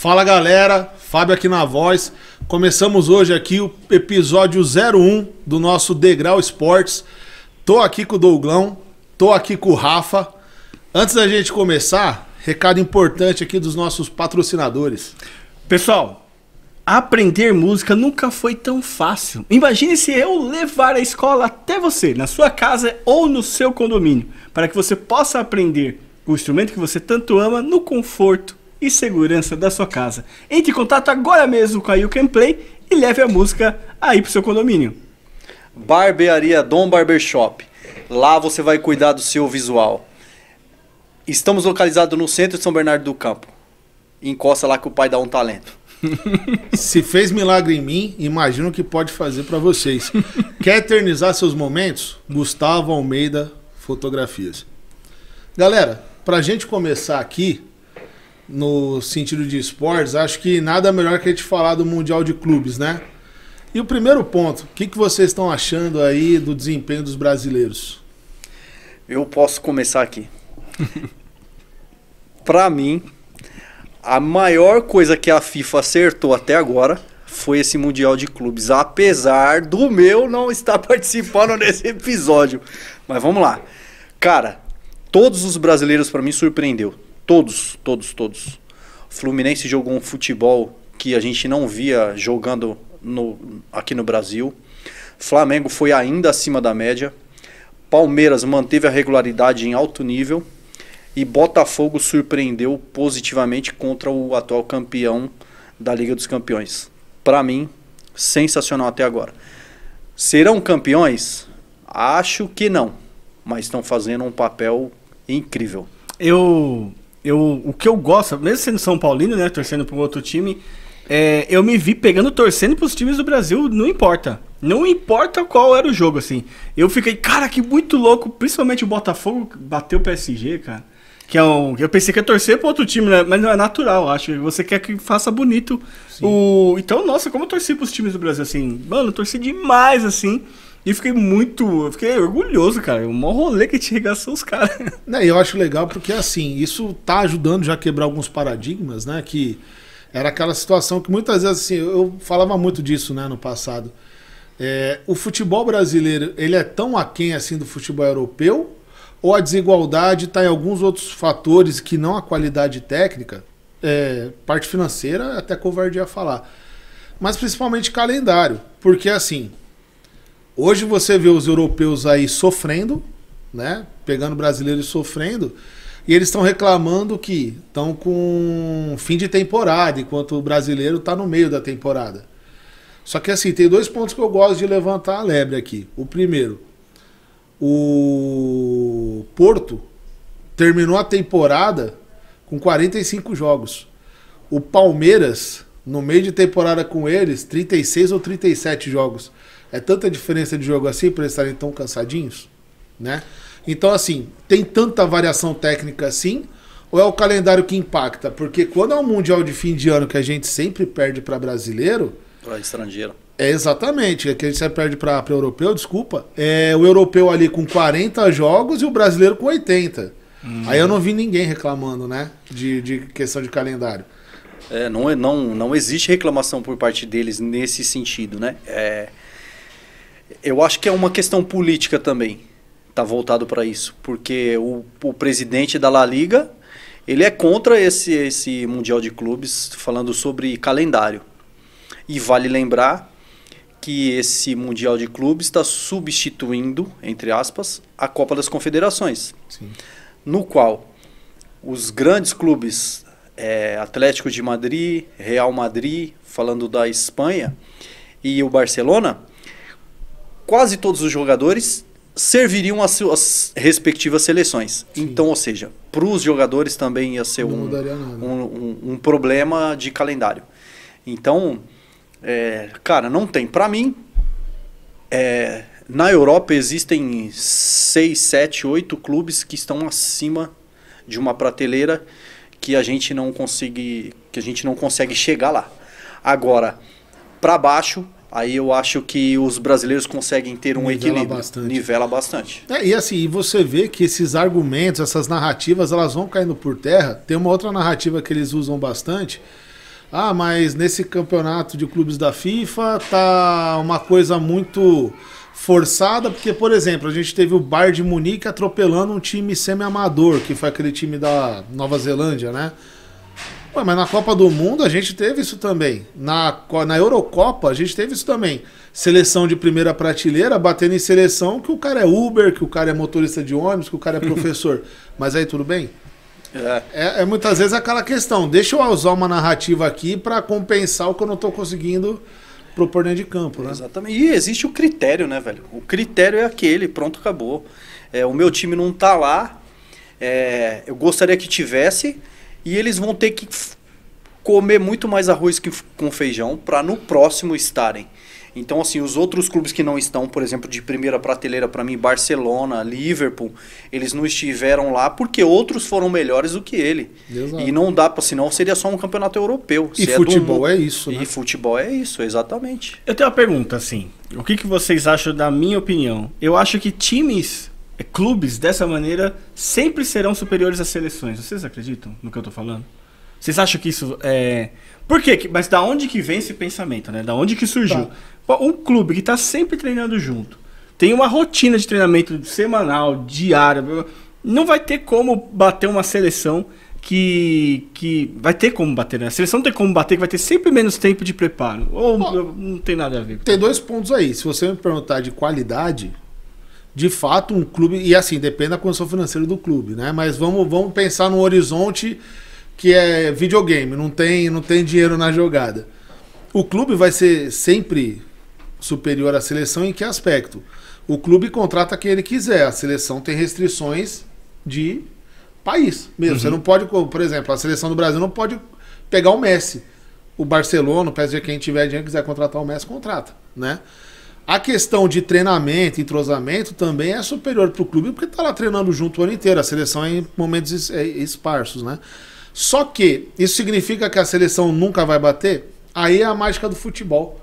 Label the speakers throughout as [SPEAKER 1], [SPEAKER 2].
[SPEAKER 1] Fala galera, Fábio aqui na voz. Começamos hoje aqui o episódio 01 do nosso Degrau Esportes. Tô aqui com o Douglão, tô aqui com o Rafa. Antes da gente começar, recado importante aqui dos nossos patrocinadores.
[SPEAKER 2] Pessoal, aprender música nunca foi tão fácil. Imagine se eu levar a escola até você, na sua casa ou no seu condomínio, para que você possa aprender o instrumento que você tanto ama no conforto e segurança da sua casa. Entre em contato agora mesmo com a You Can Play e leve a música aí pro seu condomínio.
[SPEAKER 3] Barbearia Dom Barbershop. Lá você vai cuidar do seu visual. Estamos localizados no centro de São Bernardo do Campo. Encosta lá que o pai dá um talento.
[SPEAKER 1] Se fez milagre em mim, imagino que pode fazer para vocês. Quer eternizar seus momentos? Gustavo Almeida Fotografias. Galera, pra gente começar aqui, no sentido de esportes, acho que nada melhor que a gente falar do Mundial de Clubes, né? E o primeiro ponto, o que vocês estão achando aí do desempenho dos brasileiros?
[SPEAKER 3] Eu posso começar aqui. Pra mim, a maior coisa que a FIFA acertou até agora foi esse Mundial de Clubes, apesar do meu não estar participando desse episódio. Mas vamos lá. Cara, todos os brasileiros pra mim surpreendeu. Todos. O Fluminense jogou um futebol que a gente não via jogando aqui no Brasil. Flamengo foi ainda acima da média. Palmeiras manteve a regularidade em alto nível. E Botafogo surpreendeu positivamente contra o atual campeão da Liga dos Campeões. Para mim, sensacional até agora. Serão campeões? Acho que não. Mas estão fazendo um papel incrível.
[SPEAKER 2] O que eu gosto, mesmo sendo São Paulino, né, torcendo para um outro time, eu me vi torcendo para os times do Brasil, não importa. Não importa qual era o jogo, assim. Eu fiquei, cara, que muito louco, principalmente o Botafogo bateu o PSG, cara. Eu pensei que ia torcer para outro time, né, mas não é natural, acho. Você quer que faça bonito. Então, nossa, como eu torci para os times do Brasil, assim. Mano, eu torci demais, assim. E fiquei orgulhoso, cara. O maior rolê que te regaçou os caras.
[SPEAKER 1] Eu acho legal porque, assim, isso tá ajudando já a quebrar alguns paradigmas, né? Que era aquela situação que muitas vezes, assim, eu falava muito disso, né, no passado. O futebol brasileiro, ele é tão aquém, assim, do futebol europeu? Ou a desigualdade está em alguns outros fatores que não a qualidade técnica, parte financeira, até covardia falar. Mas principalmente calendário. Porque, assim... Hoje você vê os europeus aí sofrendo, né? Pegando brasileiros sofrendo, e eles estão reclamando que estão com fim de temporada, enquanto o brasileiro está no meio da temporada. Só que assim, tem dois pontos que eu gosto de levantar a lebre aqui. O primeiro, o Porto terminou a temporada com 45 jogos. O Palmeiras, no meio de temporada com eles, 36 ou 37 jogos. É tanta diferença de jogo assim para eles estarem tão cansadinhos, né? Então, assim, tem tanta variação técnica assim, ou é o calendário que impacta? Porque quando é um Mundial de fim de ano que a gente sempre perde para brasileiro...
[SPEAKER 3] Para estrangeiro.
[SPEAKER 1] Exatamente, que a gente sempre perde para europeu, desculpa. O europeu ali com 40 jogos e o brasileiro com 80. Aí eu não vi ninguém reclamando, né? De questão de calendário.
[SPEAKER 3] Não existe reclamação por parte deles nesse sentido, né? Eu acho que é uma questão política também, tá voltado para isso, porque o presidente da La Liga, ele é contra esse Mundial de Clubes, falando sobre calendário. E vale lembrar que esse Mundial de Clubes está substituindo, entre aspas, a Copa das Confederações.
[SPEAKER 1] Sim.
[SPEAKER 3] No qual os grandes clubes, Atlético de Madrid, Real Madrid, falando da Espanha, e o Barcelona... Quase todos os jogadores serviriam as suas respectivas seleções. Sim. Então, ou seja, para os jogadores também ia ser um problema de calendário. Então, cara, não tem. Para mim, na Europa existem 6, 7, 8 clubes que estão acima de uma prateleira que a gente não consegue chegar lá. Agora, para baixo... Aí eu acho que os brasileiros conseguem ter um equilíbrio. Nivela bastante.
[SPEAKER 1] E assim, você vê que esses argumentos, essas narrativas, elas vão caindo por terra. Tem uma outra narrativa que eles usam bastante, Ah, mas nesse campeonato de clubes da FIFA tá uma coisa muito forçada, porque, por exemplo, a gente teve o Bayern de Munique atropelando um time semi-amador, que foi aquele time da Nova Zelândia, né? Ué, mas na Copa do Mundo a gente teve isso também. Na Eurocopa a gente teve isso também. Seleção de primeira prateleira batendo em seleção que o cara é Uber, que o cara é motorista de ônibus, que o cara é professor. Mas aí tudo bem? É muitas vezes aquela questão. Deixa eu usar uma narrativa aqui para compensar o que eu não estou conseguindo propor dentro de campo, né?
[SPEAKER 3] Exatamente. E existe o critério, né, velho? O critério é aquele, pronto, acabou. O meu time não tá lá. Eu gostaria que tivesse. E eles vão ter que comer muito mais arroz com feijão para no próximo estarem. Então, assim, os outros clubes que não estão, por exemplo, de primeira prateleira para mim, Barcelona, Liverpool, eles não estiveram lá porque outros foram melhores do que ele.
[SPEAKER 1] Exato.
[SPEAKER 3] E não dá para, senão seria só um campeonato europeu.
[SPEAKER 1] E futebol é isso, né?
[SPEAKER 3] E futebol é isso, exatamente.
[SPEAKER 2] Eu tenho uma pergunta, assim. O que vocês acham da minha opinião? Eu acho que clubes dessa maneira sempre serão superiores às seleções. Vocês acreditam no que eu tô falando? Vocês acham que isso é... Por quê? Mas da onde que vem esse pensamento, né? Da onde que surgiu? Tá. Um clube que tá sempre treinando junto, tem uma rotina de treinamento semanal, diária, não vai ter como bater uma seleção que vai ter como bater, né? A seleção não tem como bater, que vai ter sempre menos tempo de preparo. Ou não tem nada a ver?
[SPEAKER 1] Tem dois pontos aí. Se você me perguntar de qualidade... De fato, um clube... E assim, depende da condição financeira do clube, né? Mas vamos pensar num horizonte que é videogame. Não tem dinheiro na jogada. O clube vai ser sempre superior à seleção em que aspecto? O clube contrata quem ele quiser. A seleção tem restrições de país mesmo. Uhum. Você não pode... Por exemplo, a seleção do Brasil não pode pegar o Messi. O Barcelona, o PSG, quem tiver dinheiro quiser contratar o Messi, contrata, né? A questão de treinamento, entrosamento também é superior para o clube, porque está lá treinando junto o ano inteiro. A seleção é em momentos esparsos, né? Só que isso significa que a seleção nunca vai bater? Aí é a mágica do futebol.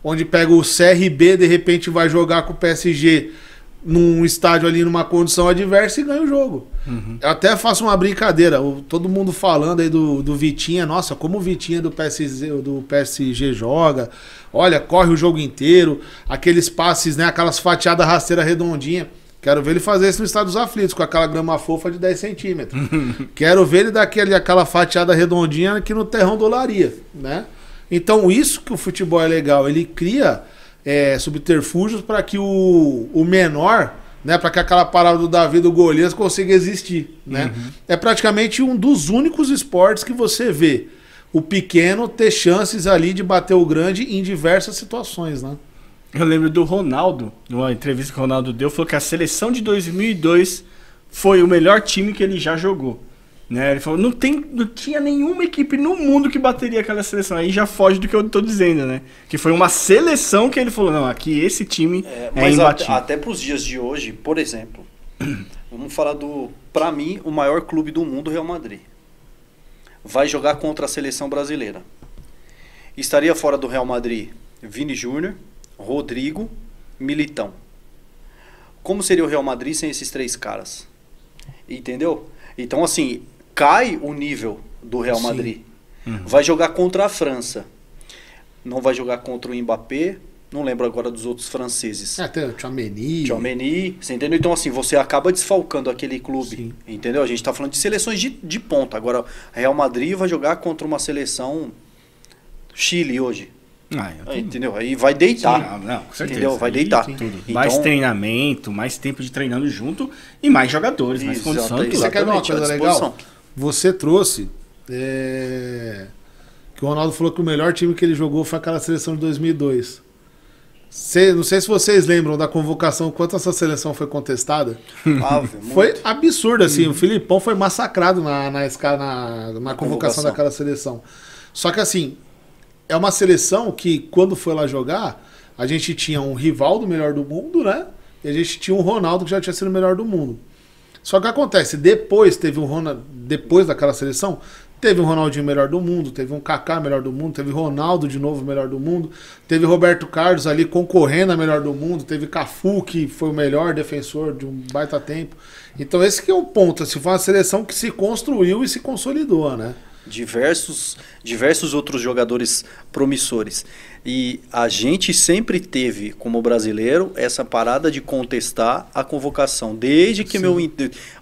[SPEAKER 1] Onde pega o CRB, de repente vai jogar com o PSG num estádio ali, numa condição adversa e ganha o jogo. Uhum. Eu até faço uma brincadeira. Todo mundo falando aí do Vitinha. Nossa, como o Vitinha do PSG joga. Olha, corre o jogo inteiro. Aqueles passes, né? Aquelas fatiadas rasteiras redondinhas. Quero ver ele fazer isso no Estádio dos Aflitos, com aquela grama fofa de 10 centímetros. Quero ver ele dar aquela fatiada redondinha aqui no terrão do Olaria, né? Então, isso que o futebol é legal. Ele cria subterfúgios para que o menor, né, para que aquela parada do Davi do goleiro consiga existir, né? Uhum. É praticamente um dos únicos esportes que você vê o pequeno ter chances ali de bater o grande em diversas situações, né?
[SPEAKER 2] Eu lembro do Ronaldo, numa entrevista que o Ronaldo deu, falou que a seleção de 2002 foi o melhor time que ele já jogou. Né? Ele falou, não tinha nenhuma equipe no mundo que bateria aquela seleção. Aí já foge do que eu tô dizendo, né? Que foi uma seleção que ele falou, não, aqui esse time é imbatível.
[SPEAKER 3] Até pros dias de hoje, por exemplo, vamos falar pra mim, o maior clube do mundo, o Real Madrid. Vai jogar contra a seleção brasileira. Estaria fora do Real Madrid Vini Júnior, Rodrigo, Militão. Como seria o Real Madrid sem esses três caras? Entendeu? Então, assim, cai o nível do Real Madrid. Uhum. Vai jogar contra a França. Não vai jogar contra o Mbappé. Não lembro agora dos outros franceses.
[SPEAKER 1] Tem o
[SPEAKER 3] Tchouaméni. Você entendeu? Então, assim, você acaba desfalcando aquele clube. Sim. Entendeu? A gente tá falando de seleções de ponta. Agora, Real Madrid vai jogar contra uma seleção Chile hoje. Entendeu? Aí vai deitar.
[SPEAKER 2] Não, com certeza.
[SPEAKER 3] Entendeu? Vai deitar.
[SPEAKER 2] Então, mais treinamento, mais tempo de treinando junto e mais jogadores, mais condição.
[SPEAKER 1] Você quer ver uma coisa legal? Você trouxe que o Ronaldo falou que o melhor time que ele jogou foi aquela seleção de 2002. Não sei se vocês lembram da convocação, quanto essa seleção foi contestada. Foi absurdo, assim. O Filipão foi massacrado na convocação daquela seleção. Só que, assim, é uma seleção que, quando foi lá jogar, a gente tinha um Rivaldo melhor do mundo, né? E a gente tinha um Ronaldo que já tinha sido o melhor do mundo. Só que acontece, depois daquela seleção, teve um Ronaldinho melhor do mundo, teve um Kaká melhor do mundo, teve Ronaldo de novo melhor do mundo, teve Roberto Carlos ali concorrendo a melhor do mundo, teve Cafu, que foi o melhor defensor de um baita tempo. Então esse que é o ponto, assim, foi uma seleção que se construiu e se consolidou, né?
[SPEAKER 3] diversos outros jogadores promissores. E a gente sempre teve, como brasileiro, essa parada de contestar a convocação. Desde que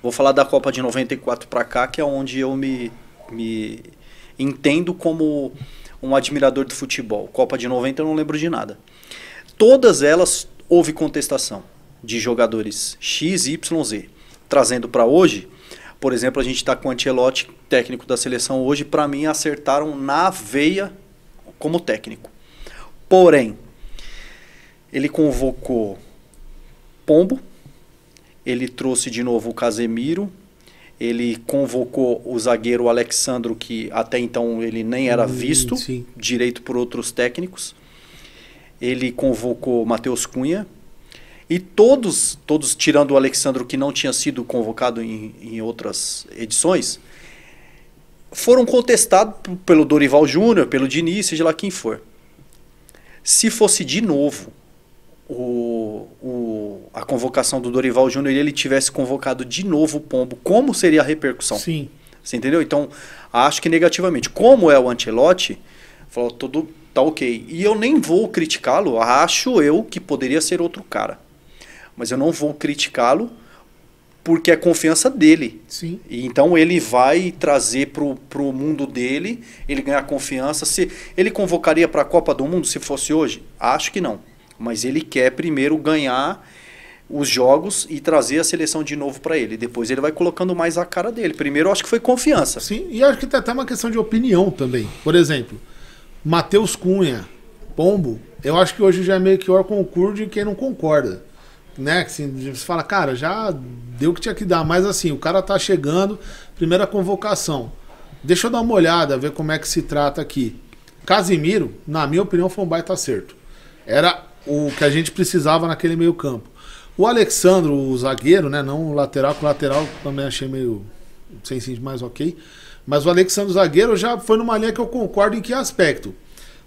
[SPEAKER 3] vou falar da Copa de 94 para cá, que é onde eu me entendo como um admirador do futebol. Copa de 90 eu não lembro de nada. Todas elas houve contestação de jogadores X, Y, Z. Trazendo para hoje, por exemplo, a gente está com o Ancelotti, técnico da seleção hoje, para mim acertaram na veia como técnico. Porém, ele convocou Pombo, ele trouxe de novo o Casemiro, ele convocou o zagueiro Alexandro, que até então ele nem era visto direito por outros técnicos. Ele convocou Matheus Cunha. E todos tirando o Alexandro, que não tinha sido convocado em outras edições, foram contestados pelo Dorival Júnior, pelo Diniz, seja lá quem for. Se fosse de novo a convocação do Dorival Júnior e ele tivesse convocado de novo o Pombo, como seria a repercussão?
[SPEAKER 1] Sim.
[SPEAKER 3] Você entendeu? Então, acho que negativamente. Como é o Ancelotti, falou, tudo tá ok. E eu nem vou criticá-lo, acho eu que poderia ser outro cara. Mas eu não vou criticá-lo porque é confiança dele.
[SPEAKER 1] Sim.
[SPEAKER 3] E então ele vai trazer pro mundo dele, ele ganhar confiança. Se ele convocaria para a Copa do Mundo se fosse hoje? Acho que não. Mas ele quer primeiro ganhar os jogos e trazer a seleção de novo para ele. Depois ele vai colocando mais a cara dele. Primeiro eu acho que foi confiança.
[SPEAKER 1] Sim, e acho que tem até uma questão de opinião também. Por exemplo, Matheus Cunha, Pombo, eu acho que hoje já é meio que o concurso de quem não concorda. Né? Assim, você fala, cara, já deu o que tinha que dar, mas assim, o cara tá chegando, primeira convocação. Deixa eu dar uma olhada, ver como é que se trata aqui. Casemiro, na minha opinião, foi um baita acerto. Era o que a gente precisava naquele meio campo. O Alexandro, o zagueiro, né? Não o lateral, que o lateral também achei meio sem sentido, mais ok. Mas o Alexandre zagueiro já foi numa linha que eu concordo em que aspecto.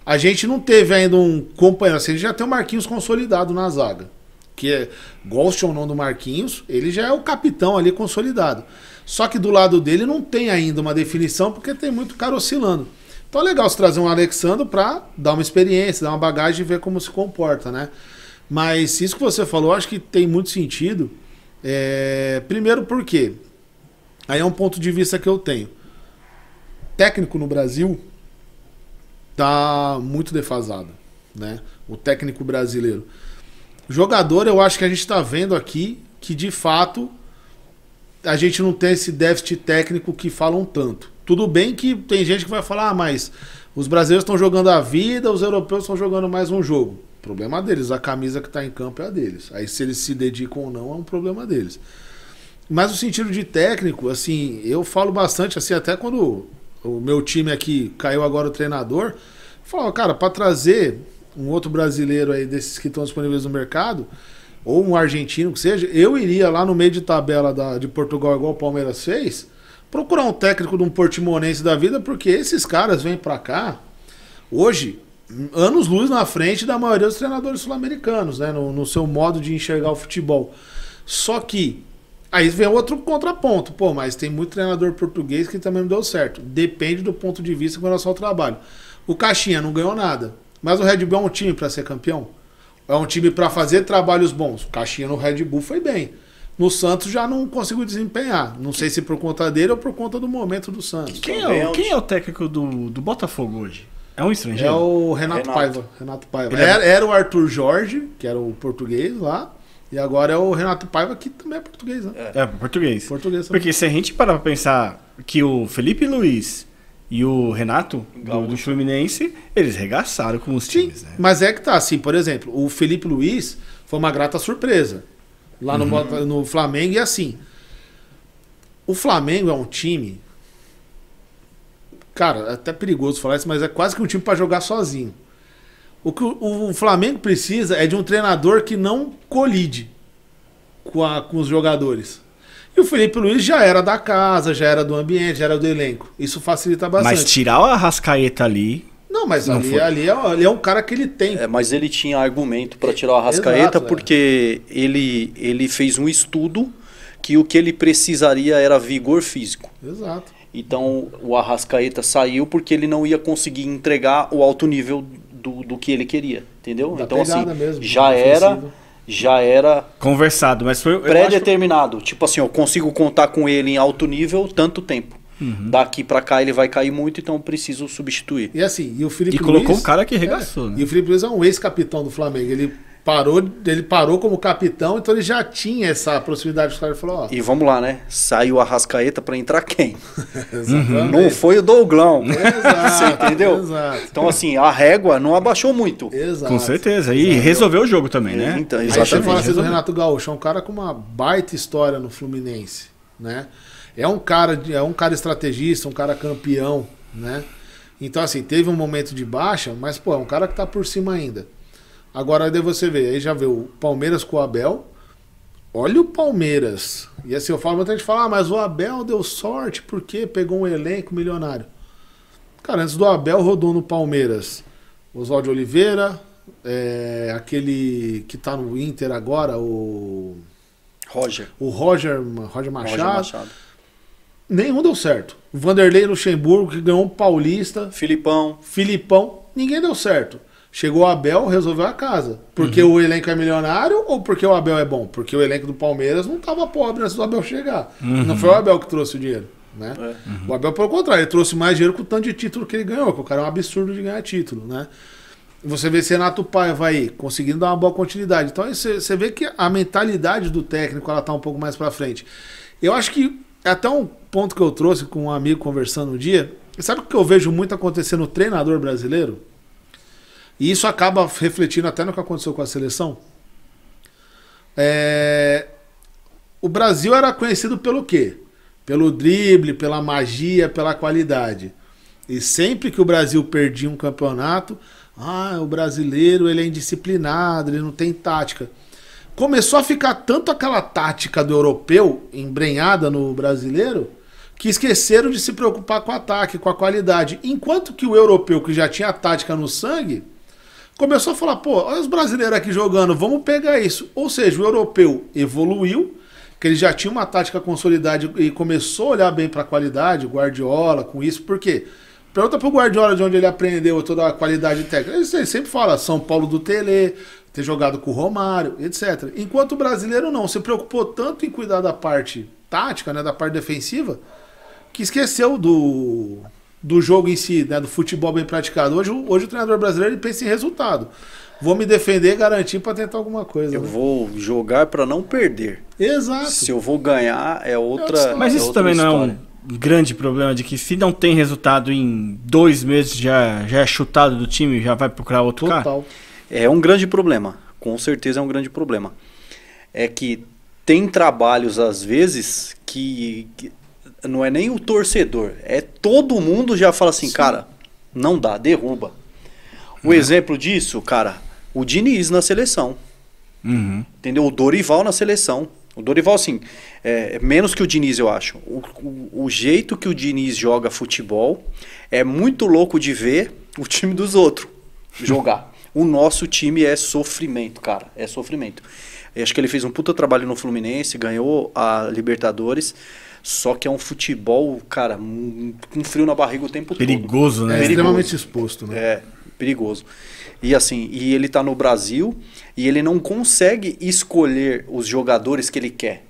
[SPEAKER 1] A gente não teve ainda um companheiro, assim, a gente já tem o Marquinhos consolidado na zaga. Que é, goste ou não do Marquinhos, ele já é o capitão ali consolidado. Só que do lado dele não tem ainda uma definição, porque tem muito cara oscilando. Então é legal você trazer um Alexandre para dar uma experiência, dar uma bagagem e ver como se comporta, né? Mas isso que você falou, acho que tem muito sentido. Primeiro porque, aí é um ponto de vista que eu tenho. Técnico no Brasil tá muito defasado, né? O técnico brasileiro. Jogador, eu acho que a gente está vendo aqui que, de fato, a gente não tem esse déficit técnico que falam tanto. Tudo bem que tem gente que vai falar, mas os brasileiros estão jogando a vida, os europeus estão jogando mais um jogo. Problema deles, a camisa que está em campo é a deles. Aí se eles se dedicam ou não, é um problema deles. Mas no sentido de técnico, assim, eu falo bastante, assim, até quando o meu time aqui caiu agora o treinador, eu falo, cara, para trazer um outro brasileiro aí desses que estão disponíveis no mercado, ou um argentino que seja, eu iria lá no meio de tabela de Portugal, igual o Palmeiras fez, procurar um técnico de um portimonense da vida, porque esses caras vêm pra cá, hoje, anos-luz na frente da maioria dos treinadores sul-americanos, né, no seu modo de enxergar o futebol. Só que, aí vem outro contraponto, pô, mas tem muito treinador português que também não deu certo. Depende do ponto de vista com relação ao trabalho. O Caixinha não ganhou nada. Mas o Red Bull é um time para ser campeão? É um time para fazer trabalhos bons. O Caixinha no Red Bull foi bem. No Santos já não conseguiu desempenhar. Não sei se por conta dele ou por conta do momento do Santos.
[SPEAKER 2] Quem é o técnico do Botafogo hoje? É um estrangeiro?
[SPEAKER 1] É o Renato Paiva. Era o Arthur Jorge, que era o português lá. E agora é o Renato Paiva, que também é português, né?
[SPEAKER 2] É português.
[SPEAKER 1] Português.
[SPEAKER 2] Porque se a gente parar pra pensar que o Felipe Luiz e o Renato, do Fluminense, eles regaçaram com os times, né?
[SPEAKER 1] Mas é que tá, assim, por exemplo, o Felipe Luiz foi uma grata surpresa lá no Flamengo, e assim, o Flamengo é um time, cara, é até perigoso falar isso, mas é quase que um time para jogar sozinho. O que o Flamengo precisa é de um treinador que não colide com os jogadores. E o Felipe Luiz já era da casa, já era do ambiente, já era do elenco. Isso facilita bastante.
[SPEAKER 2] Mas tirar o Arrascaeta ali...
[SPEAKER 1] Não, mas ali é um cara que ele tem.
[SPEAKER 3] Mas ele tinha argumento para tirar o Arrascaeta, porque ele fez um estudo que o que ele precisaria era vigor físico.
[SPEAKER 1] Exato.
[SPEAKER 3] Então o Arrascaeta saiu porque ele não ia conseguir entregar o alto nível do que ele queria, entendeu?
[SPEAKER 1] Da
[SPEAKER 3] Então assim,
[SPEAKER 1] mesmo,
[SPEAKER 3] já era
[SPEAKER 2] conversado, mas foi
[SPEAKER 3] pré-determinado. Tipo assim, eu consigo contar com ele em alto nível tanto tempo. Daqui pra cá ele vai cair muito, então eu preciso substituir.
[SPEAKER 1] E assim, e o Felipe Luiz...
[SPEAKER 2] colocou um cara que arregaçou, né?
[SPEAKER 1] E o Felipe Luiz é um ex-capitão do Flamengo. Ele parou como capitão, então ele já tinha essa proximidade. Os caras falaram, ó...
[SPEAKER 3] E vamos lá, né? Saiu a Arrascaeta pra entrar quem?
[SPEAKER 1] Exatamente.
[SPEAKER 3] Não foi o Douglão.
[SPEAKER 1] Exato,
[SPEAKER 3] Você entendeu?
[SPEAKER 1] Exato.
[SPEAKER 3] Então assim, a régua não abaixou muito.
[SPEAKER 1] Exato.
[SPEAKER 2] Com certeza. E resolveu o jogo também, né?
[SPEAKER 3] Então,
[SPEAKER 1] Aí
[SPEAKER 3] exatamente.
[SPEAKER 1] você fala assim do Renato Gaúcho, é um cara com uma baita história no Fluminense, né? É um cara estrategista, um cara campeão, né? Então, assim, teve um momento de baixa, mas, pô, é um cara que tá por cima ainda. Agora, daí você vê, aí já vê o Palmeiras com o Abel. Olha o Palmeiras. E assim, eu falo, muita gente fala, mas o Abel deu sorte porque pegou um elenco milionário. Cara, antes do Abel rodou no Palmeiras Oswaldo de Oliveira, aquele que tá no Inter agora, o Roger Machado. Nenhum deu certo. O Vanderlei Luxemburgo, que ganhou um Paulista.
[SPEAKER 3] Filipão.
[SPEAKER 1] Ninguém deu certo. Chegou o Abel, resolveu a casa. Porque o elenco é milionário ou porque o Abel é bom? Porque o elenco do Palmeiras não estava pobre antes do Abel chegar. Não foi o Abel que trouxe o dinheiro. Né? O Abel, pelo contrário, ele trouxe mais dinheiro com o tanto de título que ele ganhou, que o cara é um absurdo de ganhar título. Né? Você vê esse Renato Paiva aí, conseguindo dar uma boa continuidade. Então aí você vê que a mentalidade do técnico ela tá um pouco mais pra frente. Eu acho que até um ponto que eu trouxe com um amigo conversando um dia, sabe o que eu vejo muito acontecer no treinador brasileiro? E isso acaba refletindo até no que aconteceu com a seleção. O Brasil era conhecido pelo quê? Pelo drible, pela magia, pela qualidade. E sempre que o Brasil perdia um campeonato, o brasileiro ele é indisciplinado, ele não tem tática. Começou a ficar tanto aquela tática do europeu embrenhada no brasileiro que esqueceram de se preocupar com o ataque, com a qualidade. Enquanto que o europeu, que já tinha a tática no sangue, começou a falar, pô, olha os brasileiros aqui jogando, vamos pegar isso. Ou seja, o europeu evoluiu, que ele já tinha uma tática consolidada e começou a olhar bem para a qualidade, o Guardiola, com isso, por quê? Pergunta pro Guardiola de onde ele aprendeu toda a qualidade técnica. Ele sempre fala, São Paulo do Tele, ter jogado com o Romário, etc. Enquanto o brasileiro não, se preocupou tanto em cuidar da parte tática, né, da parte defensiva, que esqueceu do jogo em si, né, do futebol bem praticado. Hoje o treinador brasileiro ele pensa em resultado. Vou me defender, garantir para tentar alguma coisa.
[SPEAKER 3] Eu vou jogar para não perder.
[SPEAKER 1] Exato.
[SPEAKER 3] Se eu vou ganhar, é outra.
[SPEAKER 2] Mas isso também não é um grande problema de que se não tem resultado em 2 meses já é chutado do time, já vai procurar outro cara?
[SPEAKER 3] É um grande problema. Com certeza é um grande problema. É que tem trabalhos, às vezes, que não é nem o torcedor. É todo mundo já fala assim, cara, não dá, derruba. O exemplo disso, cara, o Diniz na seleção. Entendeu? O Dorival na seleção. O Dorival, assim, menos que o Diniz, eu acho. O jeito que o Diniz joga futebol é muito louco de ver o time dos outros jogar. O nosso time é sofrimento, cara. É sofrimento. Eu acho que ele fez um puta trabalho no Fluminense, ganhou a Libertadores, só que é um futebol, cara, com frio na barriga o tempo
[SPEAKER 2] perigoso,
[SPEAKER 3] todo.
[SPEAKER 2] Né?
[SPEAKER 1] É perigoso. Extremamente exposto, né?
[SPEAKER 3] É, perigoso. E assim, e ele tá no Brasil e ele não consegue escolher os jogadores que ele quer.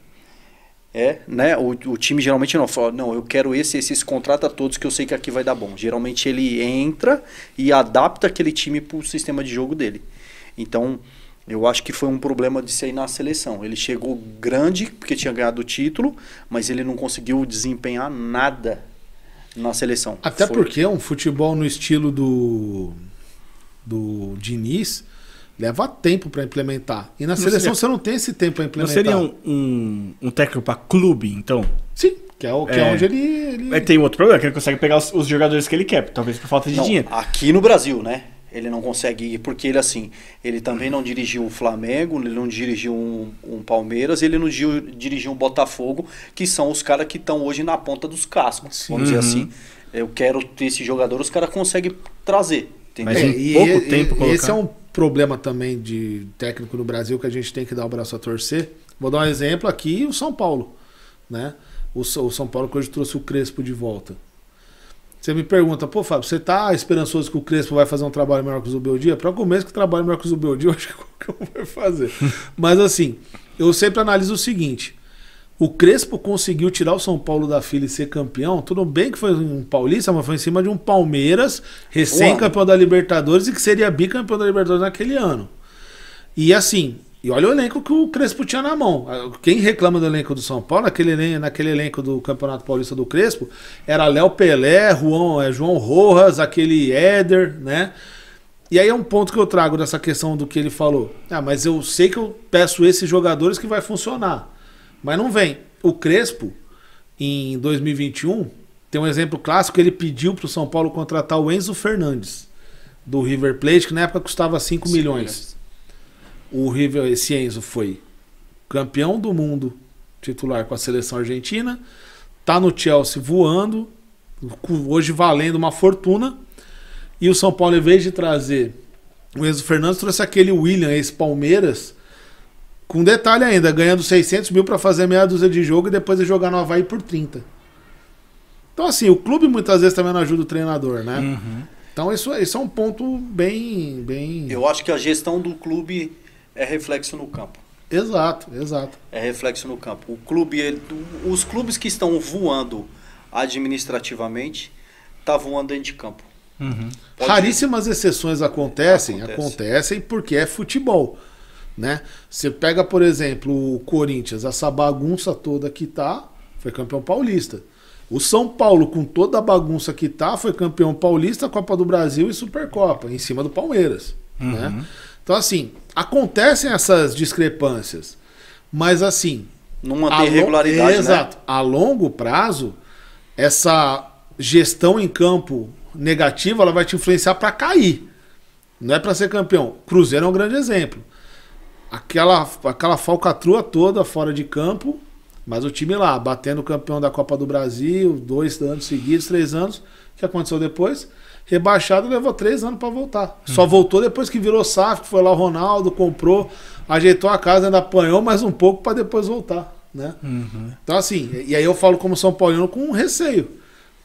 [SPEAKER 3] Né? O time geralmente não fala, não, eu quero esses contrata todos que eu sei que aqui vai dar bom. Geralmente ele entra e adapta aquele time pro sistema de jogo dele. Então, eu acho que foi um problema de ser na seleção. Ele chegou grande porque tinha ganhado o título, mas ele não conseguiu desempenhar nada na seleção.
[SPEAKER 1] Até porque é um futebol no estilo do Diniz, leva tempo para implementar. E na seleção você não tem esse tempo para implementar.
[SPEAKER 2] Não seria um técnico para clube, então?
[SPEAKER 1] Sim, que é onde ele...
[SPEAKER 2] Tem outro problema, que ele consegue pegar os jogadores que ele quer, talvez por falta de dinheiro.
[SPEAKER 3] Aqui no Brasil, né? Ele não consegue ir, porque ele assim, ele também não dirigiu o Flamengo, ele não dirigiu um Palmeiras, ele não dirigiu um Botafogo, que são os caras que estão hoje na ponta dos cascos. Vamos dizer assim. Eu quero ter esse jogador, os caras conseguem trazer.
[SPEAKER 2] Mas em pouco tempo colocar.
[SPEAKER 1] Esse é um problema também de técnico no Brasil que a gente tem que dar o braço a torcer. Vou dar um exemplo aqui, o São Paulo, né? o São Paulo que hoje trouxe o Crespo de volta. Você me pergunta, pô, Fábio, você tá esperançoso que o Crespo vai fazer um trabalho melhor que o Zubeldia? Para começo que trabalho melhor que o Zubeldia, eu acho que qualquer um vai fazer. Mas assim, eu sempre analiso o seguinte: o Crespo conseguiu tirar o São Paulo da fila e ser campeão. Tudo bem que foi um paulista, mas foi em cima de um Palmeiras, recém-campeão da Libertadores e que seria bicampeão da Libertadores naquele ano. E assim, e olha o elenco que o Crespo tinha na mão. Quem reclama do elenco do São Paulo, naquele elenco do Campeonato Paulista do Crespo, era Léo Pelé, João Rojas, aquele Éder, né? E aí é um ponto que eu trago dessa questão do que ele falou. Ah, mas eu sei que eu peço esses jogadores que vai funcionar. Mas não vem. O Crespo, em 2021, tem um exemplo clássico, ele pediu para o São Paulo contratar o Enzo Fernandes, do River Plate, que na época custava 5 milhões. Esse Enzo foi campeão do mundo titular com a seleção argentina, tá no Chelsea voando, hoje valendo uma fortuna, e o São Paulo, em vez de trazer o Enzo Fernandes, trouxe aquele William, ex-Palmeiras, com detalhe ainda, ganhando 600 mil para fazer meia dúzia de jogo e depois de jogar no Avaí por 30. Então assim, o clube muitas vezes também não ajuda o treinador, né?
[SPEAKER 2] Uhum.
[SPEAKER 1] Então isso é um ponto bem...
[SPEAKER 3] Eu acho que a gestão do clube é reflexo no campo.
[SPEAKER 1] Exato.
[SPEAKER 3] É reflexo no campo. O clube, os clubes que estão voando administrativamente, tá voando dentro de campo.
[SPEAKER 2] Uhum.
[SPEAKER 1] Raríssimas exceções acontecem porque é futebol, né? Você pega, por exemplo, o Corinthians, essa bagunça toda que tá, foi campeão paulista. O São Paulo, com toda a bagunça que tá, foi campeão paulista, Copa do Brasil e Supercopa, em cima do Palmeiras, né? Então, assim, acontecem essas discrepâncias, mas assim...
[SPEAKER 3] Não manter regularidade,
[SPEAKER 1] exato. Né? A longo prazo, essa gestão em campo negativa, ela vai te influenciar para cair. Não é para ser campeão. Cruzeiro é um grande exemplo. Aquela falcatrua toda fora de campo, mas o time lá, batendo o campeão da Copa do Brasil, 2 anos seguidos, 3 anos. O que aconteceu depois? Rebaixado, levou 3 anos para voltar. Só voltou depois que virou SAF, que foi lá o Ronaldo, comprou, ajeitou a casa, ainda apanhou mais um pouco para depois voltar, né? Então assim, e aí eu falo como São Paulino com receio,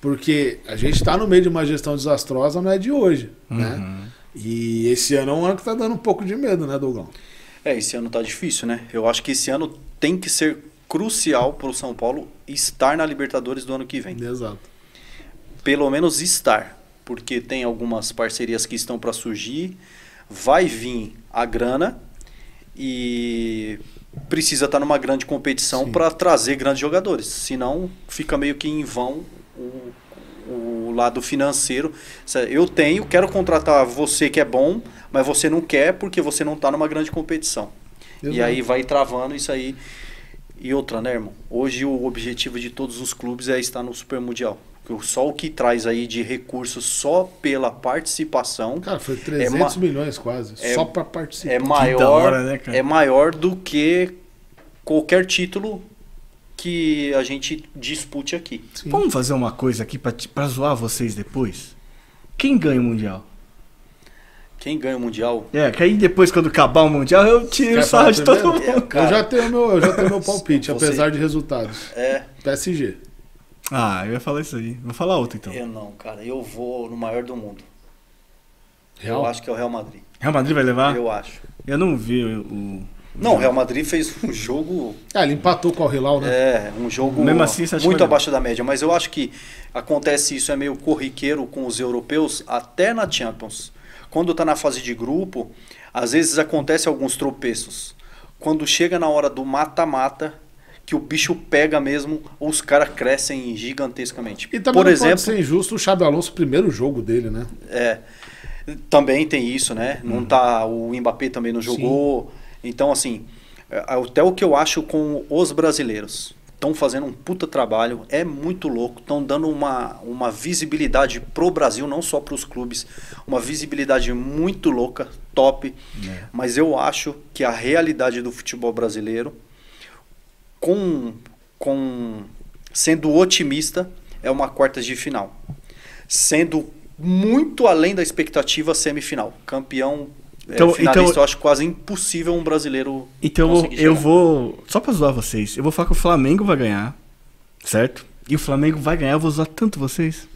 [SPEAKER 1] porque a gente está no meio de uma gestão desastrosa, não é de hoje, né? E esse ano é um ano que tá dando um pouco de medo, né, Dougão?
[SPEAKER 3] Esse ano tá difícil, né? Eu acho que esse ano tem que ser crucial para o São Paulo estar na Libertadores do ano que vem.
[SPEAKER 1] Exato.
[SPEAKER 3] Pelo menos estar, porque tem algumas parcerias que estão para surgir, vai vir a grana e precisa estar numa grande competição para trazer grandes jogadores. Senão fica meio que em vão o lado financeiro. Eu quero contratar você que é bom, mas você não quer porque você não está numa grande competição. Exato. E aí vai travando isso aí. E outra, né, irmão? Hoje o objetivo de todos os clubes é estar no Super Mundial. Só o que traz aí de recursos só pela participação...
[SPEAKER 1] Cara, foi 300 milhões quase, só para participar.
[SPEAKER 3] É maior do que qualquer título que a gente dispute aqui.
[SPEAKER 2] Sim. Vamos fazer uma coisa aqui pra zoar vocês depois? Quem ganha o Mundial?
[SPEAKER 3] Quem ganha o Mundial?
[SPEAKER 2] Que aí depois, quando acabar o Mundial, eu tiro o sarro de todo mundo.
[SPEAKER 1] Eu já tenho meu palpite, apesar de resultados. PSG.
[SPEAKER 2] Eu ia falar isso aí. Vou falar outro, então.
[SPEAKER 3] Eu não, cara. Eu vou no maior do mundo.
[SPEAKER 1] Real?
[SPEAKER 3] Eu acho que é o Real Madrid.
[SPEAKER 2] Real Madrid vai levar?
[SPEAKER 3] Eu acho.
[SPEAKER 2] Eu não vi o...
[SPEAKER 3] Não, o Real Madrid fez um jogo...
[SPEAKER 1] ele empatou com o Hilal, né?
[SPEAKER 3] Um jogo
[SPEAKER 2] mesmo assim,
[SPEAKER 3] muito abaixo da média. Mas eu acho que acontece isso, é meio corriqueiro com os europeus, até na Champions. Quando tá na fase de grupo, às vezes acontece alguns tropeços. Quando chega na hora do mata-mata, que o bicho pega mesmo, os caras crescem gigantescamente.
[SPEAKER 1] E também pode ser injusto o Xabi Alonso, o primeiro jogo dele, né?
[SPEAKER 3] Também tem isso, né? Não tá, o Mbappé também não jogou. Sim. Então, assim, até o que eu acho com os brasileiros. Estão fazendo um puta trabalho, é muito louco, estão dando uma visibilidade pro Brasil, não só pros clubes, uma visibilidade muito louca, top. Mas eu acho que a realidade do futebol brasileiro, sendo otimista, é uma quartas de final. Sendo muito além da expectativa, semifinal. Campeão, finalista, eu acho quase impossível um brasileiro
[SPEAKER 2] conseguir chegar. Vou, só pra zoar vocês, eu vou falar que o Flamengo vai ganhar. certo? E o Flamengo vai ganhar, eu vou usar tanto vocês.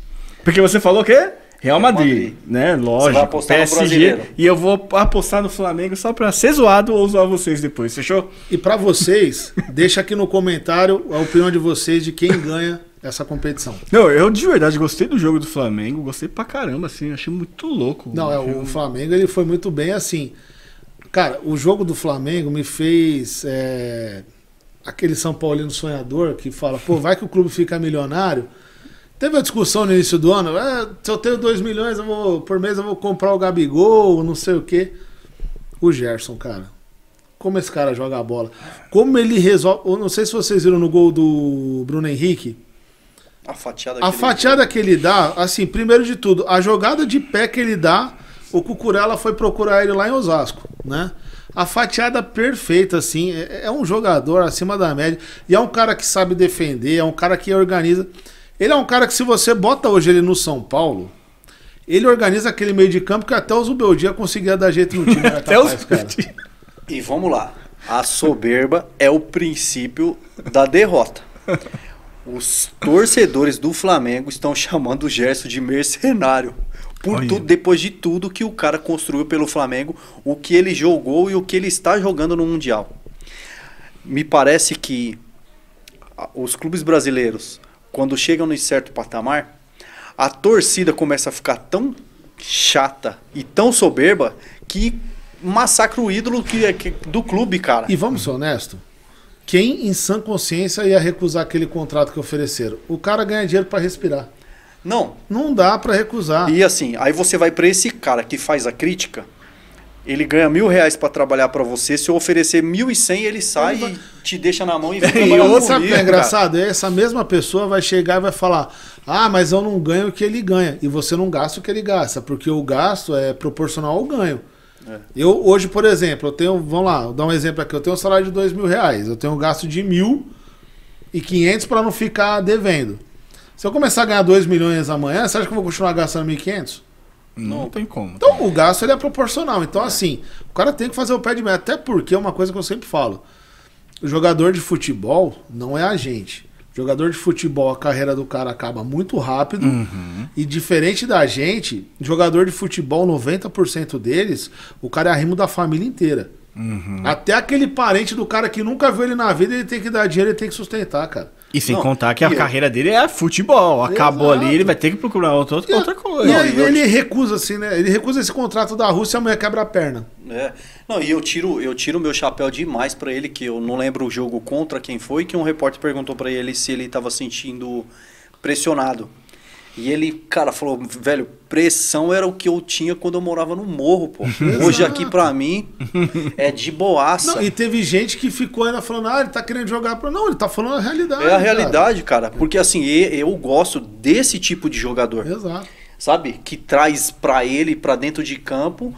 [SPEAKER 2] Porque você falou o quê? Real Madrid, né? Lógico.
[SPEAKER 3] Você vai apostar no brasileiro.
[SPEAKER 2] E eu vou apostar no Flamengo só pra ser zoado ou zoar vocês depois, fechou?
[SPEAKER 1] E pra vocês, deixa aqui no comentário a opinião de vocês de quem ganha essa competição.
[SPEAKER 2] Não, eu de verdade gostei do jogo do Flamengo, gostei pra caramba, assim, achei muito louco.
[SPEAKER 1] Não, o Flamengo ele foi muito bem assim. Cara, o jogo do Flamengo me fez aquele São Paulino sonhador que fala, pô, vai que o clube fica milionário. Teve a discussão no início do ano, se eu tenho 2 milhões por mês eu vou comprar o Gabigol, não sei o quê. O Gerson, cara, como esse cara joga a bola. Como ele resolve, eu não sei se vocês viram no gol do Bruno Henrique, a fatiada que ele dá, assim, primeiro de tudo, a jogada de pé que ele dá, o Cucurella foi procurar ele lá em Osasco, né? A fatiada perfeita, assim, é um jogador acima da média, e é um cara que sabe defender, é um cara que organiza. Ele é um cara que se você bota hoje ele no São Paulo, ele organiza aquele meio de campo que até o Zubeldia conseguia dar jeito no time.
[SPEAKER 2] Até capaz, cara.
[SPEAKER 3] E vamos lá, a soberba é o princípio da derrota. Os torcedores do Flamengo estão chamando o Gerson de mercenário. Depois de tudo que o cara construiu pelo Flamengo, o que ele jogou e o que ele está jogando no Mundial. Me parece que os clubes brasileiros, quando chegam num certo patamar, a torcida começa a ficar tão chata e tão soberba que massacra o ídolo do clube, cara.
[SPEAKER 1] E vamos ser honestos, quem em sã consciência ia recusar aquele contrato que ofereceram? O cara ganha dinheiro para respirar. Não dá pra recusar.
[SPEAKER 3] E assim, aí você vai pra esse cara que faz a crítica, ele ganha R$1.000 pra trabalhar pra você, se eu oferecer 1.100 ele sai e te deixa na mão e vem trabalhar comigo.
[SPEAKER 1] Sabe o que é engraçado? Essa mesma pessoa vai chegar e vai falar, mas eu não ganho o que ele ganha. E você não gasta o que ele gasta, porque o gasto é proporcional ao ganho. Eu hoje, por exemplo, eu tenho, vamos lá, vou dar um exemplo aqui, eu tenho um salário de R$2.000, eu tenho um gasto de 1.500 pra não ficar devendo. Se eu começar a ganhar 2 milhões amanhã, você acha que eu vou continuar gastando 1.500?
[SPEAKER 2] Não tem como.
[SPEAKER 1] Então o gasto ele é proporcional. Então assim, o cara tem que fazer o pé de meia. Até porque é uma coisa que eu sempre falo. O jogador de futebol não é a gente. O jogador de futebol, a carreira do cara acaba muito rápido. E diferente da gente, jogador de futebol, 90% deles, o cara é arrimo da família inteira. Até aquele parente do cara que nunca viu ele na vida, ele tem que dar dinheiro, ele tem que sustentar, cara.
[SPEAKER 2] E sem contar que a carreira dele é futebol. Acabou ali, ele vai ter que procurar outra coisa.
[SPEAKER 1] E ele recusa, assim, né? Ele recusa esse contrato da Rússia e amanhã quebra a perna.
[SPEAKER 3] Não, e eu tiro meu chapéu demais pra ele, que eu não lembro o jogo contra quem foi, que um repórter perguntou pra ele se ele tava sentindo pressionado. E ele, cara, falou, velho, pressão era o que eu tinha quando eu morava no morro, pô. Hoje aqui pra mim é de boaça.
[SPEAKER 1] Não, e teve gente que ficou ainda falando, ele tá querendo jogar pra... Não, ele tá falando a realidade.
[SPEAKER 3] É a realidade, cara. Porque assim, eu gosto desse tipo de jogador.
[SPEAKER 1] Exato.
[SPEAKER 3] Sabe? Que traz pra ele, pra dentro de campo,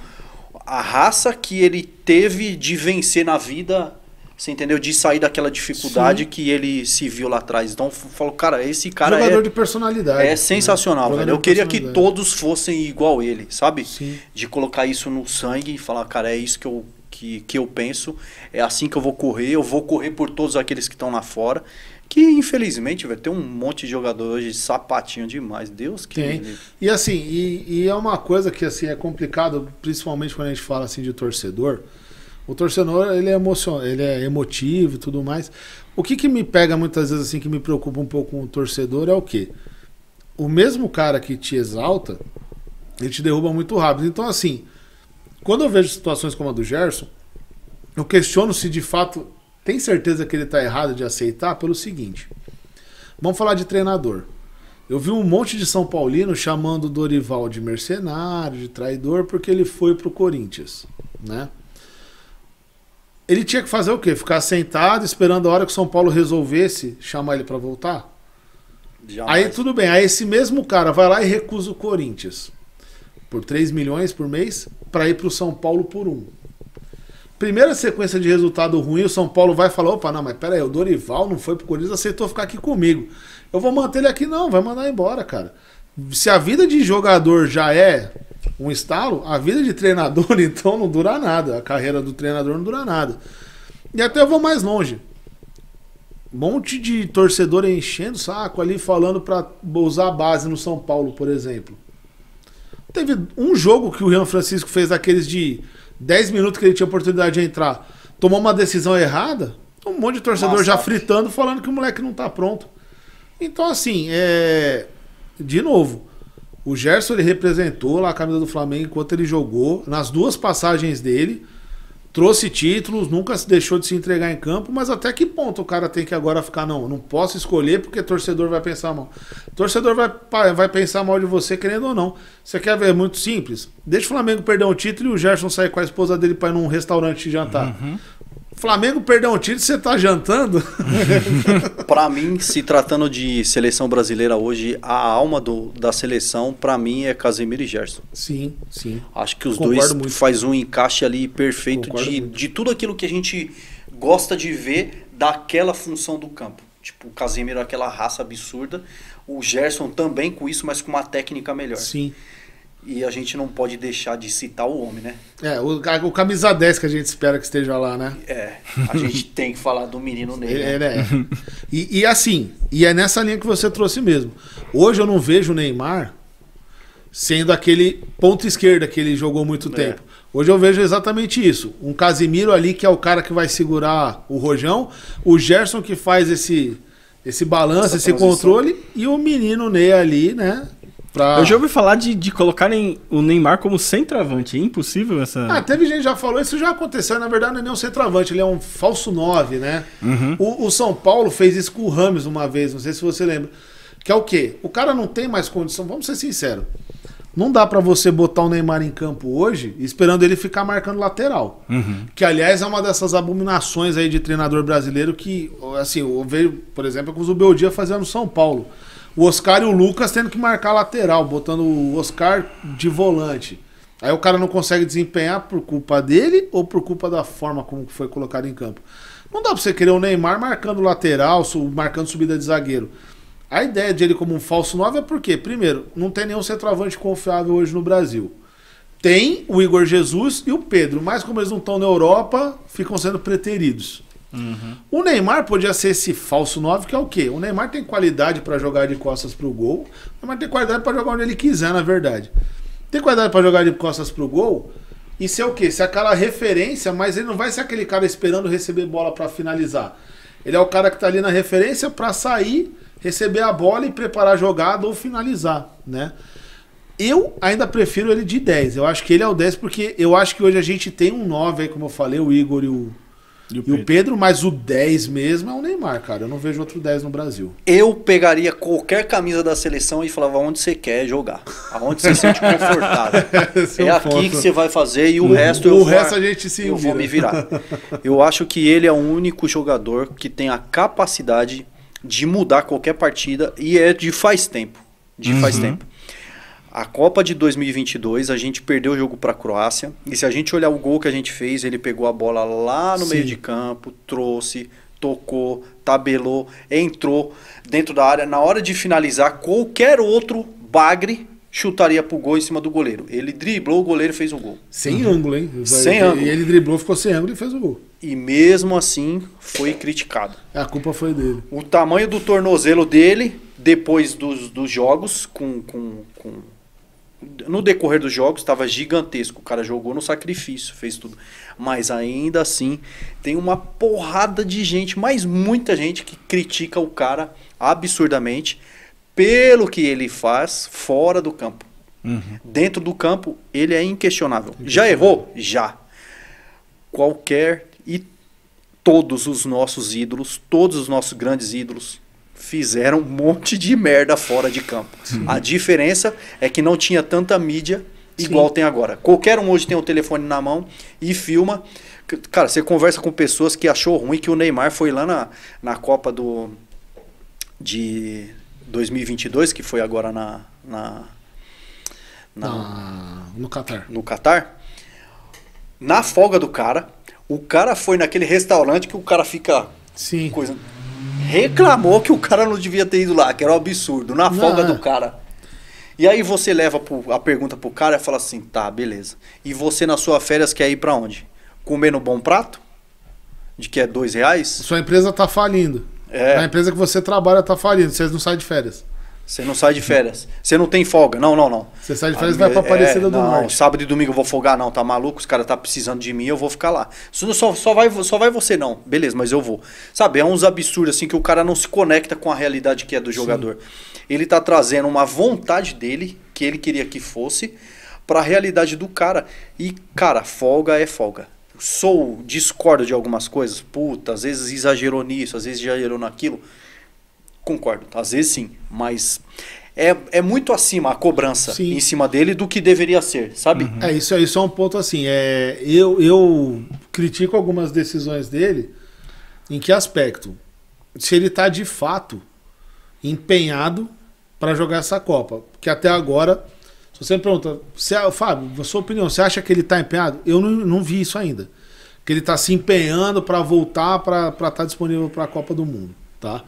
[SPEAKER 3] a raça que ele teve de vencer na vida... Você entendeu? De sair daquela dificuldade que ele se viu lá atrás. Então, eu falo, cara, esse cara
[SPEAKER 1] jogador de personalidade.
[SPEAKER 3] É sensacional, velho. Eu queria que todos fossem igual ele, sabe?
[SPEAKER 1] Sim.
[SPEAKER 3] De colocar isso no sangue e falar, cara, é isso que eu penso. É assim que eu vou correr. Eu vou correr por todos aqueles que estão lá fora. Que, infelizmente, velho, tem um monte de jogador hoje sapatinho demais. Deus que
[SPEAKER 1] tem. E assim, e é uma coisa que assim, é complicado, principalmente quando a gente fala assim de torcedor. O torcedor, ele é emotivo e tudo mais. O que me pega muitas vezes, assim, que me preocupa um pouco com o torcedor é o quê? O mesmo cara que te exalta, ele te derruba muito rápido. Então, assim, quando eu vejo situações como a do Gerson, eu questiono se de fato tem certeza que ele está errado de aceitar pelo seguinte. Vamos falar de treinador. Eu vi um monte de São Paulino chamando o Dorival de mercenário, de traidor, porque ele foi pro Corinthians, né? Ele tinha que fazer o quê? Ficar sentado esperando a hora que o São Paulo resolvesse chamar ele para voltar?
[SPEAKER 3] Jamais.
[SPEAKER 1] Aí tudo bem, aí esse mesmo cara vai lá e recusa o Corinthians por 3 milhões por mês para ir pro São Paulo por 1. Primeira sequência de resultado ruim, o São Paulo vai falar, opa, não, mas pera aí, o Dorival não foi pro Corinthians, aceitou ficar aqui comigo. Eu vou manter ele aqui, não, vai mandar embora, cara. Se a vida de jogador já é um estalo, a vida de treinador, então, não dura nada. A carreira do treinador não dura nada. E até eu vou mais longe. Um monte de torcedor enchendo o saco ali, falando pra usar a base no São Paulo, por exemplo. Teve um jogo que o Rian Francisco fez daqueles de 10 minutos que ele tinha oportunidade de entrar, tomou uma decisão errada, um monte de torcedor já fritando, falando que o moleque não tá pronto. Então, assim, de novo, o Gerson ele representou lá a camisa do Flamengo enquanto ele jogou, nas 2 passagens dele, trouxe títulos, nunca se deixou de se entregar em campo, mas até que ponto o cara tem que agora ficar, não posso escolher porque torcedor vai pensar mal. Torcedor vai pensar mal de você, querendo ou não. Você quer ver? É muito simples. Deixa o Flamengo perder um título e o Gerson sair com a esposa dele para ir num restaurante jantar. Flamengo perder um título, você tá jantando?
[SPEAKER 3] Pra mim, se tratando de seleção brasileira hoje, a alma da seleção, pra mim, é Casemiro e Gerson.
[SPEAKER 1] Sim.
[SPEAKER 3] Acho que os dois faz um encaixe ali perfeito de tudo aquilo que a gente gosta de ver daquela função do campo. Tipo, o Casemiro é aquela raça absurda, o Gerson também com isso, mas com uma técnica melhor.
[SPEAKER 1] Sim.
[SPEAKER 3] E a gente não pode deixar de citar o homem, né?
[SPEAKER 1] O camisa 10 que a gente espera que esteja lá, né?
[SPEAKER 3] A gente tem que falar do menino nele.
[SPEAKER 1] E assim, é nessa linha que você trouxe mesmo. Hoje eu não vejo o Neymar sendo aquele ponto esquerda que ele jogou muito tempo. Hoje eu vejo exatamente isso. Um Casemiro ali que é o cara que vai segurar o rojão, o Gerson que faz esse balanço, esse controle, e o menino Ney ali, né?
[SPEAKER 2] Eu já ouvi falar de colocarem o Neymar como centroavante. É impossível essa...
[SPEAKER 1] Teve gente que já falou, isso já aconteceu. Na verdade não é nem um centroavante, ele é um falso 9, né? O São Paulo fez isso com o Rames uma vez, não sei se você lembra. Que é o quê? O cara não tem mais condição, vamos ser sinceros. Não dá pra você botar o Neymar em campo hoje esperando ele ficar marcando lateral. Que, aliás, é uma dessas abominações aí de treinador brasileiro que, assim, eu vejo, por exemplo, com o Zubeldia fazendo no São Paulo. O Oscar e o Lucas tendo que marcar lateral, botando o Oscar de volante. Aí o cara não consegue desempenhar por culpa dele ou por culpa da forma como foi colocado em campo. Não dá pra você querer o Neymar marcando lateral, marcando subida de zagueiro. A ideia de ele como um falso 9 é porque, primeiro, não tem nenhum centroavante confiável hoje no Brasil. Tem o Igor Jesus e o Pedro, mas como eles não estão na Europa, ficam sendo preteridos. O Neymar podia ser esse falso 9, que é o quê? O Neymar tem qualidade para jogar de costas pro gol, o Neymar tem qualidade para jogar onde ele quiser, na verdade. Tem qualidade para jogar de costas pro gol e ser o quê? Ser aquela referência, mas ele não vai ser aquele cara esperando receber bola para finalizar. Ele é o cara que tá ali na referência para sair, receber a bola e preparar a jogada ou finalizar, né? Eu ainda prefiro ele de 10. Eu acho que ele é o 10 porque eu acho que hoje a gente tem um 9 aí, como eu falei, o Igor e o Pedro, mas o 10 mesmo é o Neymar, cara. Eu não vejo outro 10 no Brasil.
[SPEAKER 3] Eu pegaria qualquer camisa da seleção e falava onde você quer jogar. Aonde você se sente confortável. É aqui que você vai fazer e o resto
[SPEAKER 1] a gente se
[SPEAKER 3] eu vou me virar. Eu acho que ele é o único jogador que tem a capacidade de mudar qualquer partida e é de faz tempo. Faz tempo. A Copa de 2022, a gente perdeu o jogo para a Croácia. E se a gente olhar o gol que a gente fez, ele pegou a bola lá no meio de campo, trouxe, tocou, tabelou, entrou dentro da área. Na hora de finalizar, qualquer outro bagre chutaria pro gol em cima do goleiro. Ele driblou o goleiro e fez o gol.
[SPEAKER 1] Sem ângulo, hein?
[SPEAKER 3] Sem ângulo.
[SPEAKER 1] E ele driblou, ficou sem ângulo e fez o gol.
[SPEAKER 3] E mesmo assim, foi criticado.
[SPEAKER 1] A culpa foi dele.
[SPEAKER 3] O tamanho do tornozelo dele, depois dos jogos, no decorrer dos jogos estava gigantesco. O cara jogou no sacrifício, fez tudo. Mas ainda assim tem uma porrada de gente, mas muita gente que critica o cara absurdamente pelo que ele faz fora do campo. Dentro do campo ele é inquestionável. Já errou? Já. Todos os nossos ídolos, todos os nossos grandes ídolos fizeram um monte de merda fora de campo. A diferença é que não tinha tanta mídia igual tem agora. Qualquer um hoje tem um telefone na mão e filma. Cara, você conversa com pessoas que achou ruim que o Neymar foi lá na Copa de 2022, que foi agora
[SPEAKER 1] no Catar.
[SPEAKER 3] No Catar. Na folga do cara, o cara foi naquele restaurante que o cara fica...
[SPEAKER 1] Sim.
[SPEAKER 3] Reclamou que o cara não devia ter ido lá, que era um absurdo, na folga do cara. E aí você leva a pergunta pro cara e fala assim, tá, beleza. E você nas suas férias quer ir pra onde? Comer no Bom Prato? De que é R$2?
[SPEAKER 1] Sua empresa tá falindo. A empresa que você trabalha tá falindo, vocês não saem de férias.
[SPEAKER 3] Você não sai de férias. Você não tem folga. Não.
[SPEAKER 1] Você sai de férias e vai pra Aparecida do Norte.
[SPEAKER 3] Não, sábado e domingo eu vou folgar. Não, tá maluco? Os caras tá precisando de mim, eu vou ficar lá. Só vai você não. Beleza, mas eu vou. Sabe, é uns absurdos assim que o cara não se conecta com a realidade que é do jogador. Ele tá trazendo uma vontade dele, que ele queria que fosse, pra realidade do cara. E, cara, folga é folga. Discordo de algumas coisas. Puta, às vezes exagerou nisso, às vezes exagerou naquilo. Concordo, às vezes sim, mas é muito acima a cobrança em cima dele do que deveria ser, sabe?
[SPEAKER 1] Isso é um ponto assim, eu critico algumas decisões dele, em que aspecto? Se ele tá de fato empenhado para jogar essa Copa, porque até agora, se você me pergunta, Fábio, na sua opinião, você acha que ele tá empenhado? Eu não vi isso ainda, que ele tá se empenhando para voltar para estar disponível para a Copa do Mundo, tá?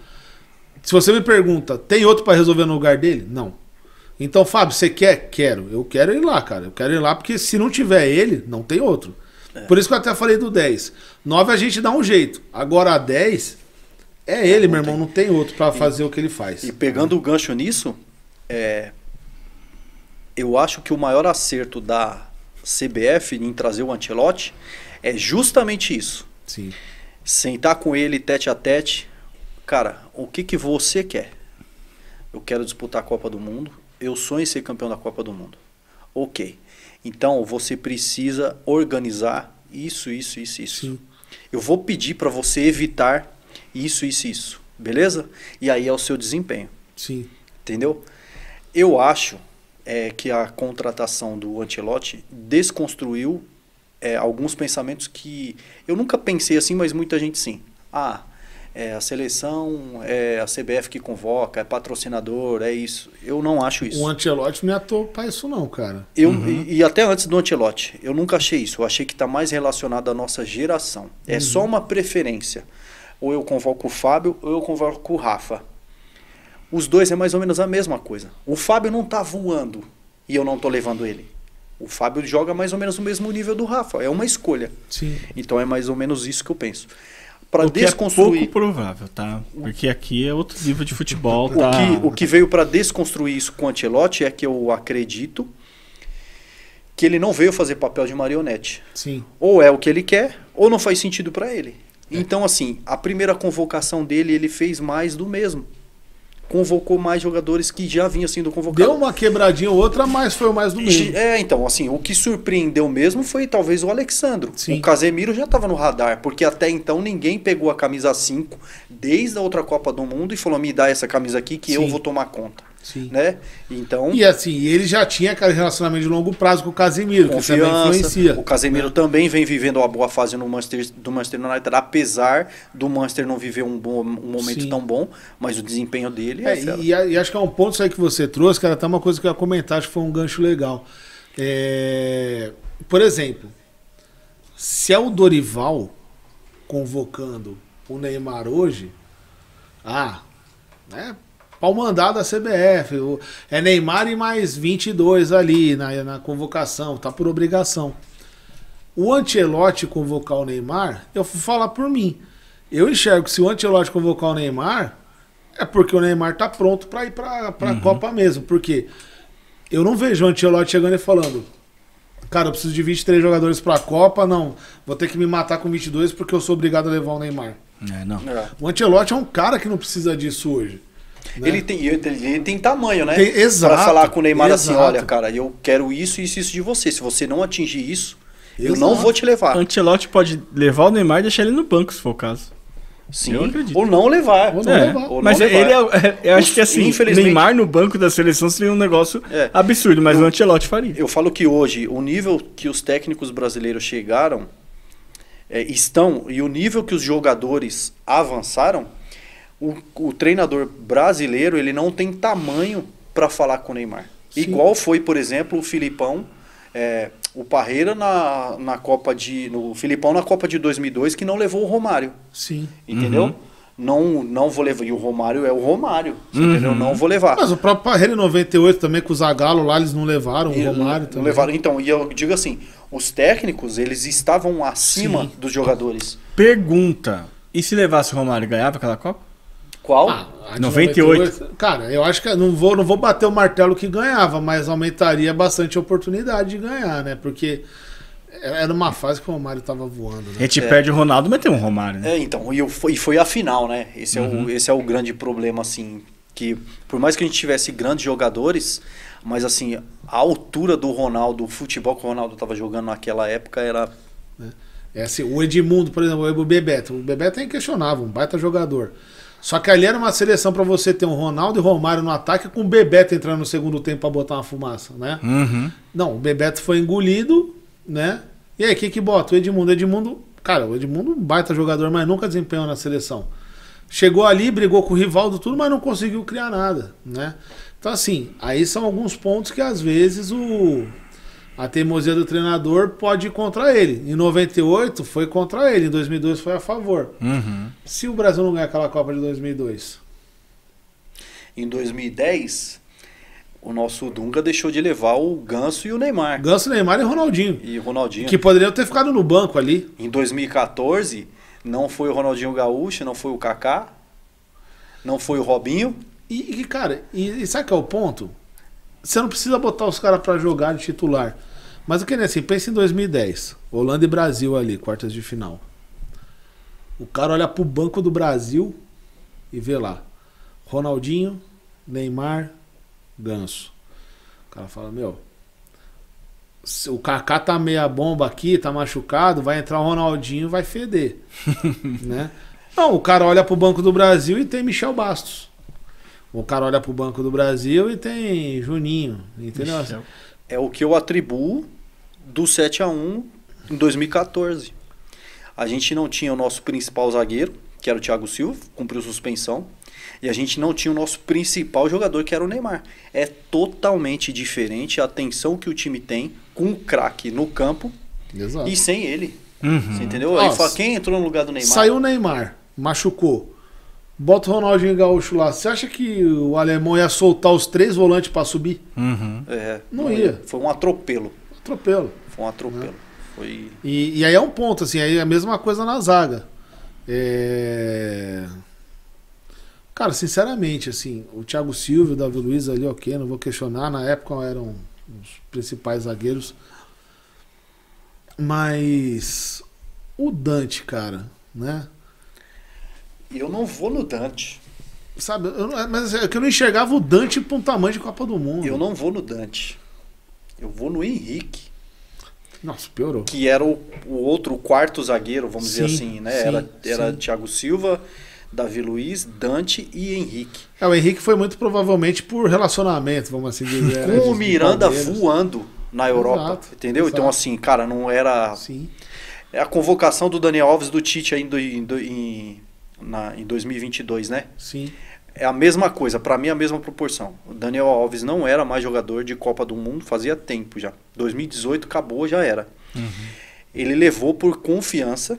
[SPEAKER 1] Se você me pergunta, tem outro para resolver no lugar dele? Não. Então, Fábio, você quer? Quero. Eu quero ir lá, cara. Eu quero ir lá porque se não tiver ele, não tem outro. Por isso que eu até falei do 10. 9 a gente dá um jeito. Agora a 10 é ele, meu irmão. Não tem outro para fazer o que ele faz.
[SPEAKER 3] E pegando o gancho nisso, eu acho que o maior acerto da CBF em trazer o Ancelotti é justamente isso.
[SPEAKER 1] Sim.
[SPEAKER 3] Sentar com ele tete a tete. Cara, o que você quer? Eu quero disputar a Copa do Mundo. Eu sonho em ser campeão da Copa do Mundo. Ok. Então, você precisa organizar isso.
[SPEAKER 1] Sim.
[SPEAKER 3] Eu vou pedir para você evitar isso. Beleza? E aí é o seu desempenho.
[SPEAKER 1] Sim.
[SPEAKER 3] Entendeu? Eu acho que a contratação do Ancelotti desconstruiu alguns pensamentos que eu nunca pensei assim, mas muita gente sim. A seleção, a CBF que convoca, é patrocinador, é isso. Eu não acho isso.
[SPEAKER 1] O Ancelotti não é ator pra isso não, cara.
[SPEAKER 3] E até antes do Ancelotti, eu nunca achei isso. Eu achei que está mais relacionado à nossa geração. É só uma preferência. Ou eu convoco o Fábio, ou eu convoco o Rafa. Os dois é mais ou menos a mesma coisa. O Fábio não tá voando e eu não tô levando ele. O Fábio joga mais ou menos no mesmo nível do Rafa. É uma escolha.
[SPEAKER 1] Sim.
[SPEAKER 3] Então é mais ou menos isso que eu penso.
[SPEAKER 2] O que desconstruir... é pouco provável, tá? Porque aqui é outro nível de futebol.
[SPEAKER 3] O que veio para desconstruir isso com o Ancelotti é que eu acredito que ele não veio fazer papel de marionete.
[SPEAKER 1] Sim.
[SPEAKER 3] Ou é o que ele quer, ou não faz sentido para ele. Então, assim, a primeira convocação dele, ele fez mais do mesmo. Convocou mais jogadores que já vinham sendo convocados.
[SPEAKER 1] Deu uma quebradinha ou outra, mas foi o mais do mesmo.
[SPEAKER 3] Então, assim, o que surpreendeu mesmo foi talvez o Alexandro.
[SPEAKER 1] Sim.
[SPEAKER 3] O Casemiro já estava no radar, porque até então ninguém pegou a camisa 5 desde a outra Copa do Mundo e falou, me dá essa camisa aqui que eu vou tomar conta.
[SPEAKER 1] Sim.
[SPEAKER 3] Né? Então,
[SPEAKER 1] e assim, ele já tinha aquele relacionamento de longo prazo com o Casemiro, que também influencia.
[SPEAKER 3] O Casemiro também vem vivendo uma boa fase do Manchester United, apesar do Manchester não viver um momento tão bom, mas o desempenho dele
[SPEAKER 1] e acho que é um ponto isso aí que você trouxe, cara, até uma coisa que eu ia comentar, acho que foi um gancho legal. Por exemplo, se é o Dorival convocando o Neymar hoje, pau mandado da CBF, é Neymar e mais 22 ali na convocação, tá por obrigação. O Ancelotti convocar o Neymar, eu vou falar por mim, eu enxergo que se o Ancelotti convocar o Neymar, é porque o Neymar tá pronto para ir para a Copa mesmo, porque eu não vejo o Ancelotti chegando e falando, cara, eu preciso de 23 jogadores para a Copa, não, vou ter que me matar com 22 porque eu sou obrigado a levar o Neymar. O Ancelotti é um cara que não precisa disso hoje. Né?
[SPEAKER 3] Ele tem tamanho, né?
[SPEAKER 1] Exato.
[SPEAKER 3] Para falar com o Neymar assim, olha, cara, eu quero isso de você. Se você não atingir isso, eu não vou te levar.
[SPEAKER 2] O Ancelotti pode levar o Neymar e deixar ele no banco, se for o caso.
[SPEAKER 3] Sim, eu acredito. Ou não levar.
[SPEAKER 2] Mas ele eu acho que assim, Neymar no banco da seleção seria um negócio absurdo, mas o Ancelotti faria.
[SPEAKER 3] Eu falo que hoje, o nível que os técnicos brasileiros chegaram, e o nível que os jogadores avançaram, o treinador brasileiro ele não tem tamanho para falar com o Neymar. Sim. Igual foi, por exemplo, o Filipão, o Parreira na Copa no Filipão na Copa de 2002 que não levou o Romário.
[SPEAKER 1] Sim.
[SPEAKER 3] Entendeu? Não vou levar. E o Romário é o Romário. Entendeu? Não vou levar.
[SPEAKER 1] Mas o próprio Parreira em 98 também com o Zagallo lá eles não levaram o Romário também.
[SPEAKER 3] Não levaram. Então, e eu digo assim, os técnicos eles estavam acima dos jogadores.
[SPEAKER 2] Pergunta: e se levasse o Romário, ganhava aquela Copa?
[SPEAKER 3] Qual?
[SPEAKER 1] A de
[SPEAKER 2] 98.
[SPEAKER 1] Cara, eu acho que não vou bater o martelo que ganhava, mas aumentaria bastante a oportunidade de ganhar, né? Porque era uma fase que o Romário tava voando, né?
[SPEAKER 2] A gente perde o Ronaldo, mas tem um Romário, né?
[SPEAKER 3] Então, e foi a final, né? Esse é o grande problema, assim, que por mais que a gente tivesse grandes jogadores, mas assim, a altura do Ronaldo, o futebol que o Ronaldo tava jogando naquela época era...
[SPEAKER 1] Assim, o Edmundo, por exemplo, o Bebeto é inquestionável, um baita jogador. Só que ali era uma seleção para você ter um Ronaldo e Romário no ataque com o Bebeto entrando no segundo tempo para botar uma fumaça, né? Não, o Bebeto foi engolido, né? E aí, que bota? O Edmundo, cara, o Edmundo é um baita jogador, mas nunca desempenhou na seleção. Chegou ali, brigou com o Rivaldo, tudo, mas não conseguiu criar nada, né? Então, assim, aí são alguns pontos que às vezes a teimosia do treinador pode ir contra ele. Em 98 foi contra ele, em 2002 foi a favor. Se o Brasil não ganhar aquela Copa de 2002?
[SPEAKER 3] Em 2010, o nosso Dunga deixou de levar o Ganso e o Neymar.
[SPEAKER 1] Ganso, Neymar e Ronaldinho.
[SPEAKER 3] E o Ronaldinho.
[SPEAKER 1] Que poderiam ter ficado no banco ali.
[SPEAKER 3] Em 2014, não foi o Ronaldinho Gaúcho, não foi o Kaká, não foi o Robinho.
[SPEAKER 1] E cara, sabe qual é o ponto? Você não precisa botar os caras pra jogar de titular. Mas o que é assim, pensa em 2010. Holanda e Brasil ali, quartas de final. O cara olha pro banco do Brasil e vê lá. Ronaldinho, Neymar, Ganso. O cara fala, meu, o Kaká tá meia bomba aqui, tá machucado, vai entrar o Ronaldinho, vai feder. Né? Não, o cara olha pro banco do Brasil e tem Michel Bastos. O cara olha pro Banco do Brasil e tem Juninho, entendeu?
[SPEAKER 3] É o que eu atribuo do 7-1 em 2014. A gente não tinha o nosso principal zagueiro, que era o Thiago Silva, cumpriu suspensão, e a gente não tinha o nosso principal jogador, que era o Neymar. É totalmente diferente a atenção que o time tem com o craque no campo.
[SPEAKER 1] Exato.
[SPEAKER 3] E sem ele. Você entendeu? Aí fala, quem entrou no lugar do Neymar?
[SPEAKER 1] Saiu o Neymar, machucou. Bota o Ronaldinho Gaúcho lá. Você acha que o alemão ia soltar os 3 volantes pra subir? Não ia.
[SPEAKER 3] Foi um atropelo. Foi um atropelo. Foi...
[SPEAKER 1] E aí é um ponto, assim, aí é a mesma coisa na zaga. Cara, sinceramente, assim, o Thiago Silva e o Davi Luiz ali, ok, não vou questionar. Na época eram os principais zagueiros. Mas o Dante, cara, né?
[SPEAKER 3] Eu não vou no Dante.
[SPEAKER 1] Sabe, mas é que eu não enxergava o Dante pra um tamanho de Copa do Mundo.
[SPEAKER 3] Eu não vou no Dante. Eu vou no Henrique.
[SPEAKER 1] Nossa, piorou.
[SPEAKER 3] Que era o outro quarto zagueiro, vamos dizer assim, né? Era Thiago Silva, Davi Luiz, Dante e Henrique.
[SPEAKER 1] O Henrique foi muito provavelmente por relacionamento, vamos assim dizer.
[SPEAKER 3] Com o Miranda voando na Europa,
[SPEAKER 1] Exato,
[SPEAKER 3] entendeu?
[SPEAKER 1] exato.
[SPEAKER 3] Então, assim, cara, não era...
[SPEAKER 1] Sim.
[SPEAKER 3] É a convocação do Daniel Alves do Tite ainda em 2022, né?
[SPEAKER 1] Sim.
[SPEAKER 3] É a mesma coisa, pra mim é a mesma proporção. O Daniel Alves não era mais jogador de Copa do Mundo, fazia tempo já. 2018 acabou, já era. Ele levou por confiança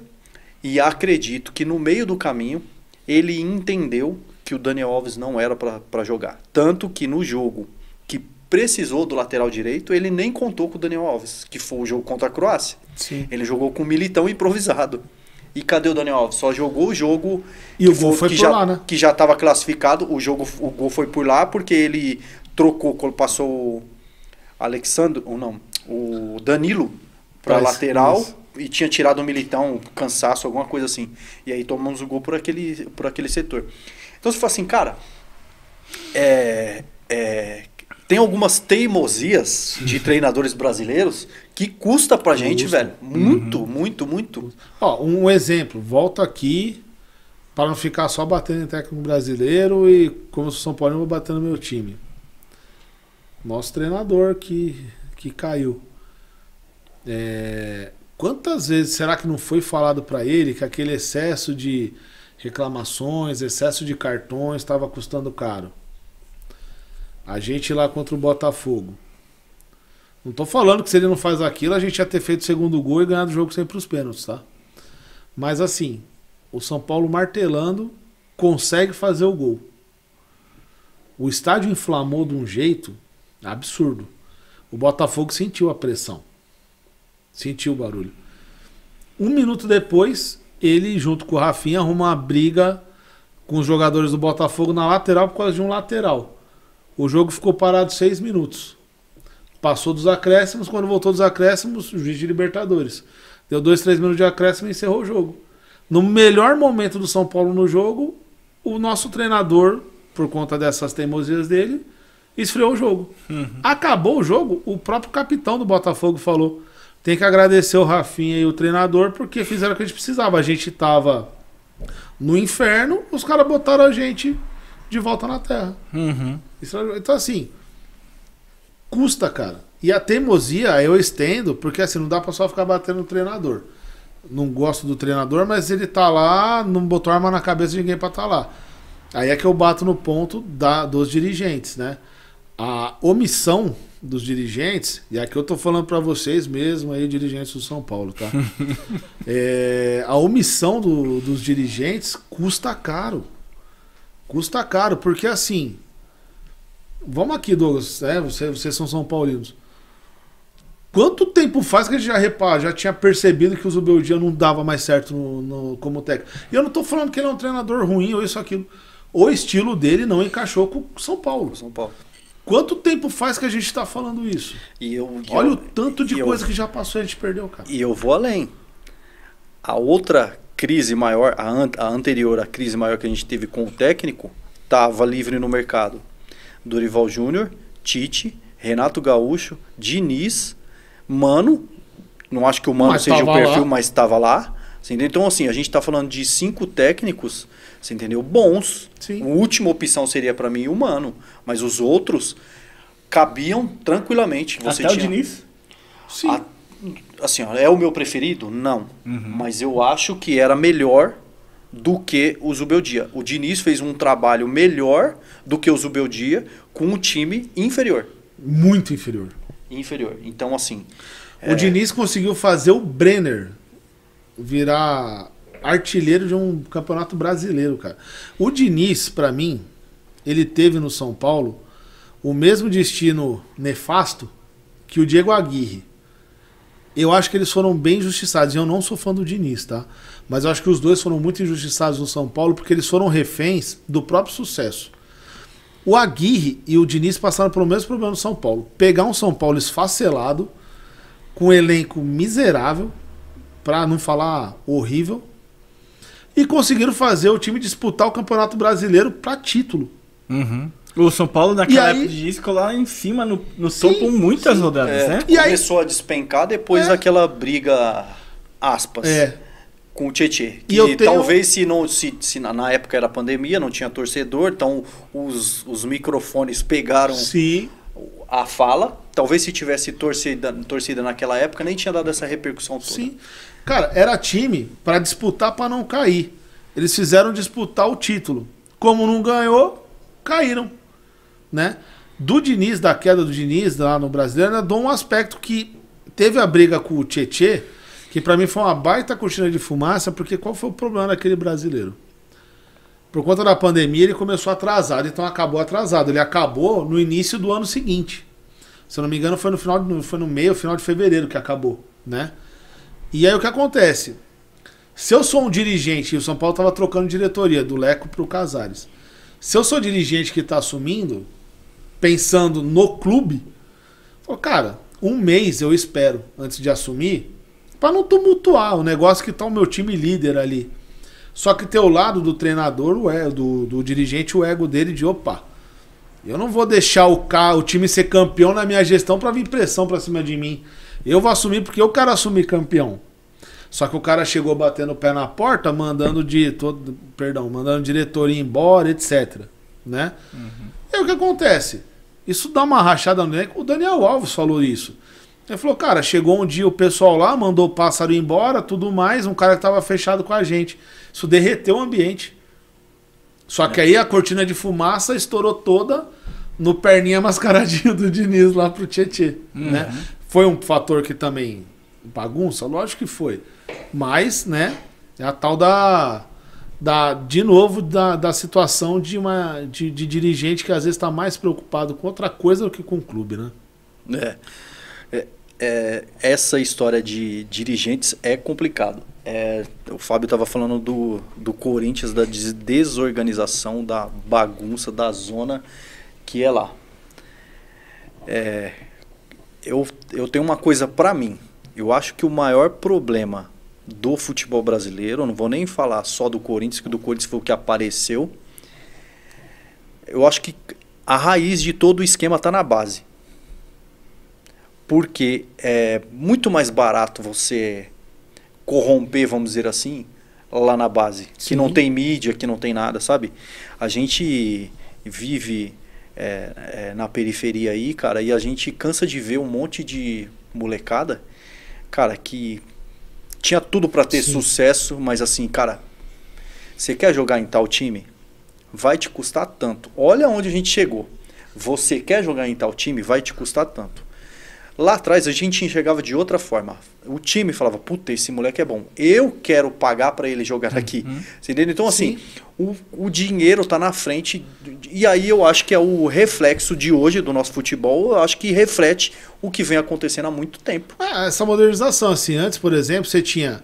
[SPEAKER 3] e acredito que no meio do caminho ele entendeu que o Daniel Alves não era pra jogar. Tanto que no jogo que precisou do lateral direito, ele nem contou com o Daniel Alves, que foi o jogo contra a Croácia.
[SPEAKER 1] Sim.
[SPEAKER 3] Ele jogou com o Militão improvisado. E cadê o Daniel Alves? Só jogou o jogo
[SPEAKER 1] e o gol foi por lá, né?
[SPEAKER 3] Que já estava classificado. O gol foi por lá porque ele trocou, quando passou o Alexandre, ou não, o Danilo para lateral isso. E tinha tirado o Militão, cansaço, alguma coisa assim. E aí tomamos o gol por aquele setor. Então você fala assim, cara, tem algumas teimosias de treinadores brasileiros que custa pra gente, velho. Muito, muito, muito.
[SPEAKER 1] Ó, um exemplo. Volto aqui para não ficar só batendo em técnico brasileiro e como eu sou São Paulo eu vou bater no meu time. Nosso treinador que caiu. Quantas vezes será que não foi falado para ele que aquele excesso de reclamações, excesso de cartões estava custando caro? A gente lá contra o Botafogo. Não tô falando que se ele não faz aquilo, a gente ia ter feito o segundo gol e ganhado o jogo sempre os pênaltis, tá? Mas assim, o São Paulo martelando consegue fazer o gol. O estádio inflamou de um jeito absurdo. O Botafogo sentiu a pressão. Sentiu o barulho. 1 minuto depois, ele junto com o Rafinha arruma uma briga com os jogadores do Botafogo na lateral por causa de um lateral. O jogo ficou parado 6 minutos. Passou dos acréscimos, quando voltou dos acréscimos, o juiz de Libertadores. Deu 2, 3 minutos de acréscimo e encerrou o jogo. No melhor momento do São Paulo no jogo, o nosso treinador, por conta dessas teimosias dele, esfriou o jogo. Acabou o jogo, o próprio capitão do Botafogo falou: tem que agradecer o Rafinha e o treinador, porque fizeram o que a gente precisava. A gente tava no inferno, os caras botaram a gente de volta na terra. Então, assim, custa, cara. E a teimosia eu estendo, porque assim, não dá pra só ficar batendo no treinador. Não gosto do treinador, mas ele tá lá, não botou arma na cabeça de ninguém pra tá lá. Aí é que eu bato no ponto dos dirigentes, né? A omissão dos dirigentes, e aqui eu tô falando pra vocês mesmo aí, dirigentes do São Paulo, tá? A omissão dos dirigentes custa caro. Custa caro, porque assim... Vamos aqui, Douglas, vocês são São Paulinos. Quanto tempo faz que a gente já tinha percebido que o Zubeldia não dava mais certo como técnico? E eu não tô falando que ele é um treinador ruim ou isso, aquilo. O estilo dele não encaixou com o São Paulo. Quanto tempo faz que a gente tá falando isso? Olha o tanto de coisa que já passou e a gente perdeu, cara.
[SPEAKER 3] E eu vou além. A outra crise maior, a anterior à crise maior que a gente teve com o técnico, tava livre no mercado. Dorival Júnior, Tite, Renato Gaúcho, Diniz, Mano. Não acho que o Mano seja o perfil, lá. Mas estava lá. Então, assim, a gente está falando de 5 técnicos, você entendeu? Bons. Sim. A última opção seria para mim o Mano. Mas os outros cabiam tranquilamente.
[SPEAKER 2] Até o Diniz?
[SPEAKER 3] Sim. Assim, é o meu preferido? Não. Mas eu acho que era melhor do que o Zubeldia. O Diniz fez um trabalho melhor do que o Zubeldia com um time inferior.
[SPEAKER 1] Muito inferior.
[SPEAKER 3] Então, assim...
[SPEAKER 1] O Diniz conseguiu fazer o Brenner virar artilheiro de um campeonato brasileiro, cara. O Diniz, pra mim, ele teve no São Paulo o mesmo destino nefasto que o Diego Aguirre. Eu acho que eles foram bem injustiçados. E eu não sou fã do Diniz, tá? Mas eu acho que os dois foram muito injustiçados no São Paulo porque eles foram reféns do próprio sucesso. O Aguirre e o Diniz passaram pelo mesmo problema no São Paulo. Pegar um São Paulo esfacelado, com um elenco miserável, pra não falar horrível, e conseguiram fazer o time disputar o Campeonato Brasileiro pra título.
[SPEAKER 2] O São Paulo naquela época de disco lá em cima, no topo, muitas rodadas, né?
[SPEAKER 3] E começou a despencar depois daquela briga, aspas, com o Tietê. Que talvez se na época era pandemia, não tinha torcedor, então os microfones pegaram a fala. Talvez se tivesse torcida naquela época, nem tinha dado essa repercussão toda.
[SPEAKER 1] Sim. Cara, era time pra disputar pra não cair. Eles fizeram disputar o título. Como não ganhou, caíram. Né? Do Diniz, da queda do Diniz lá no Brasileiro, eu dou um aspecto que teve a briga com o Tietê, que pra mim foi uma baita cortina de fumaça, porque qual foi o problema daquele brasileiro? Por conta da pandemia, ele começou atrasado, então acabou atrasado. Ele acabou no início do ano seguinte. Se eu não me engano, foi no final de fevereiro que acabou, né? E aí o que acontece? Se eu sou um dirigente, e o São Paulo estava trocando diretoria do Leco pro Casares. Se eu sou dirigente que está assumindo, pensando no clube, falo, cara, 1 mês eu espero antes de assumir, para não tumultuar o negócio que tá o meu time líder ali. Só que ter o lado do treinador, do dirigente, o ego dele de opa, eu não vou deixar o time ser campeão na minha gestão para vir pressão para cima de mim. Eu vou assumir porque eu quero assumir campeão. Só que o cara chegou batendo o pé na porta, mandando diretoria embora, etc. Né? E aí o que acontece? Isso dá uma rachada no elenco. O Daniel Alves falou isso. Ele falou, cara, chegou um dia o pessoal lá, mandou o pássaro embora, tudo mais, um cara que estava fechado com a gente. Isso derreteu o ambiente. Só que aí a cortina de fumaça estourou toda no perninha mascaradinho do Diniz lá pro Tietê. Né? Foi um fator que também bagunça? Lógico que foi. Mas, né, é a tal da situação de dirigente que às vezes está mais preocupado com outra coisa do que com o clube, né?
[SPEAKER 3] essa história de dirigentes é complicado. O Fábio estava falando do Corinthians, da desorganização, da bagunça, da zona que é lá. Eu tenho uma coisa para mim. Eu acho que o maior problema do futebol brasileiro, eu não vou nem falar só do Corinthians, que do Corinthians foi o que apareceu. Eu acho que a raiz de todo o esquema está na base. Porque é muito mais barato você corromper, vamos dizer assim, lá na base. Sim. Que não tem mídia, que não tem nada, sabe? A gente vive na periferia aí, cara, e a gente cansa de ver um monte de molecada, cara, que tinha tudo para ter sucesso, mas assim, cara, você quer jogar em tal time? Vai te custar tanto. Olha onde a gente chegou. Você quer jogar em tal time? Vai te custar tanto. Lá atrás a gente enxergava de outra forma. O time falava, puta, esse moleque é bom. Eu quero pagar para ele jogar aqui. Entendeu? Então, assim, o dinheiro tá na frente. E aí eu acho que é o reflexo de hoje do nosso futebol. Eu acho que reflete o que vem acontecendo há muito tempo.
[SPEAKER 1] Essa modernização, assim, antes, por exemplo, você tinha...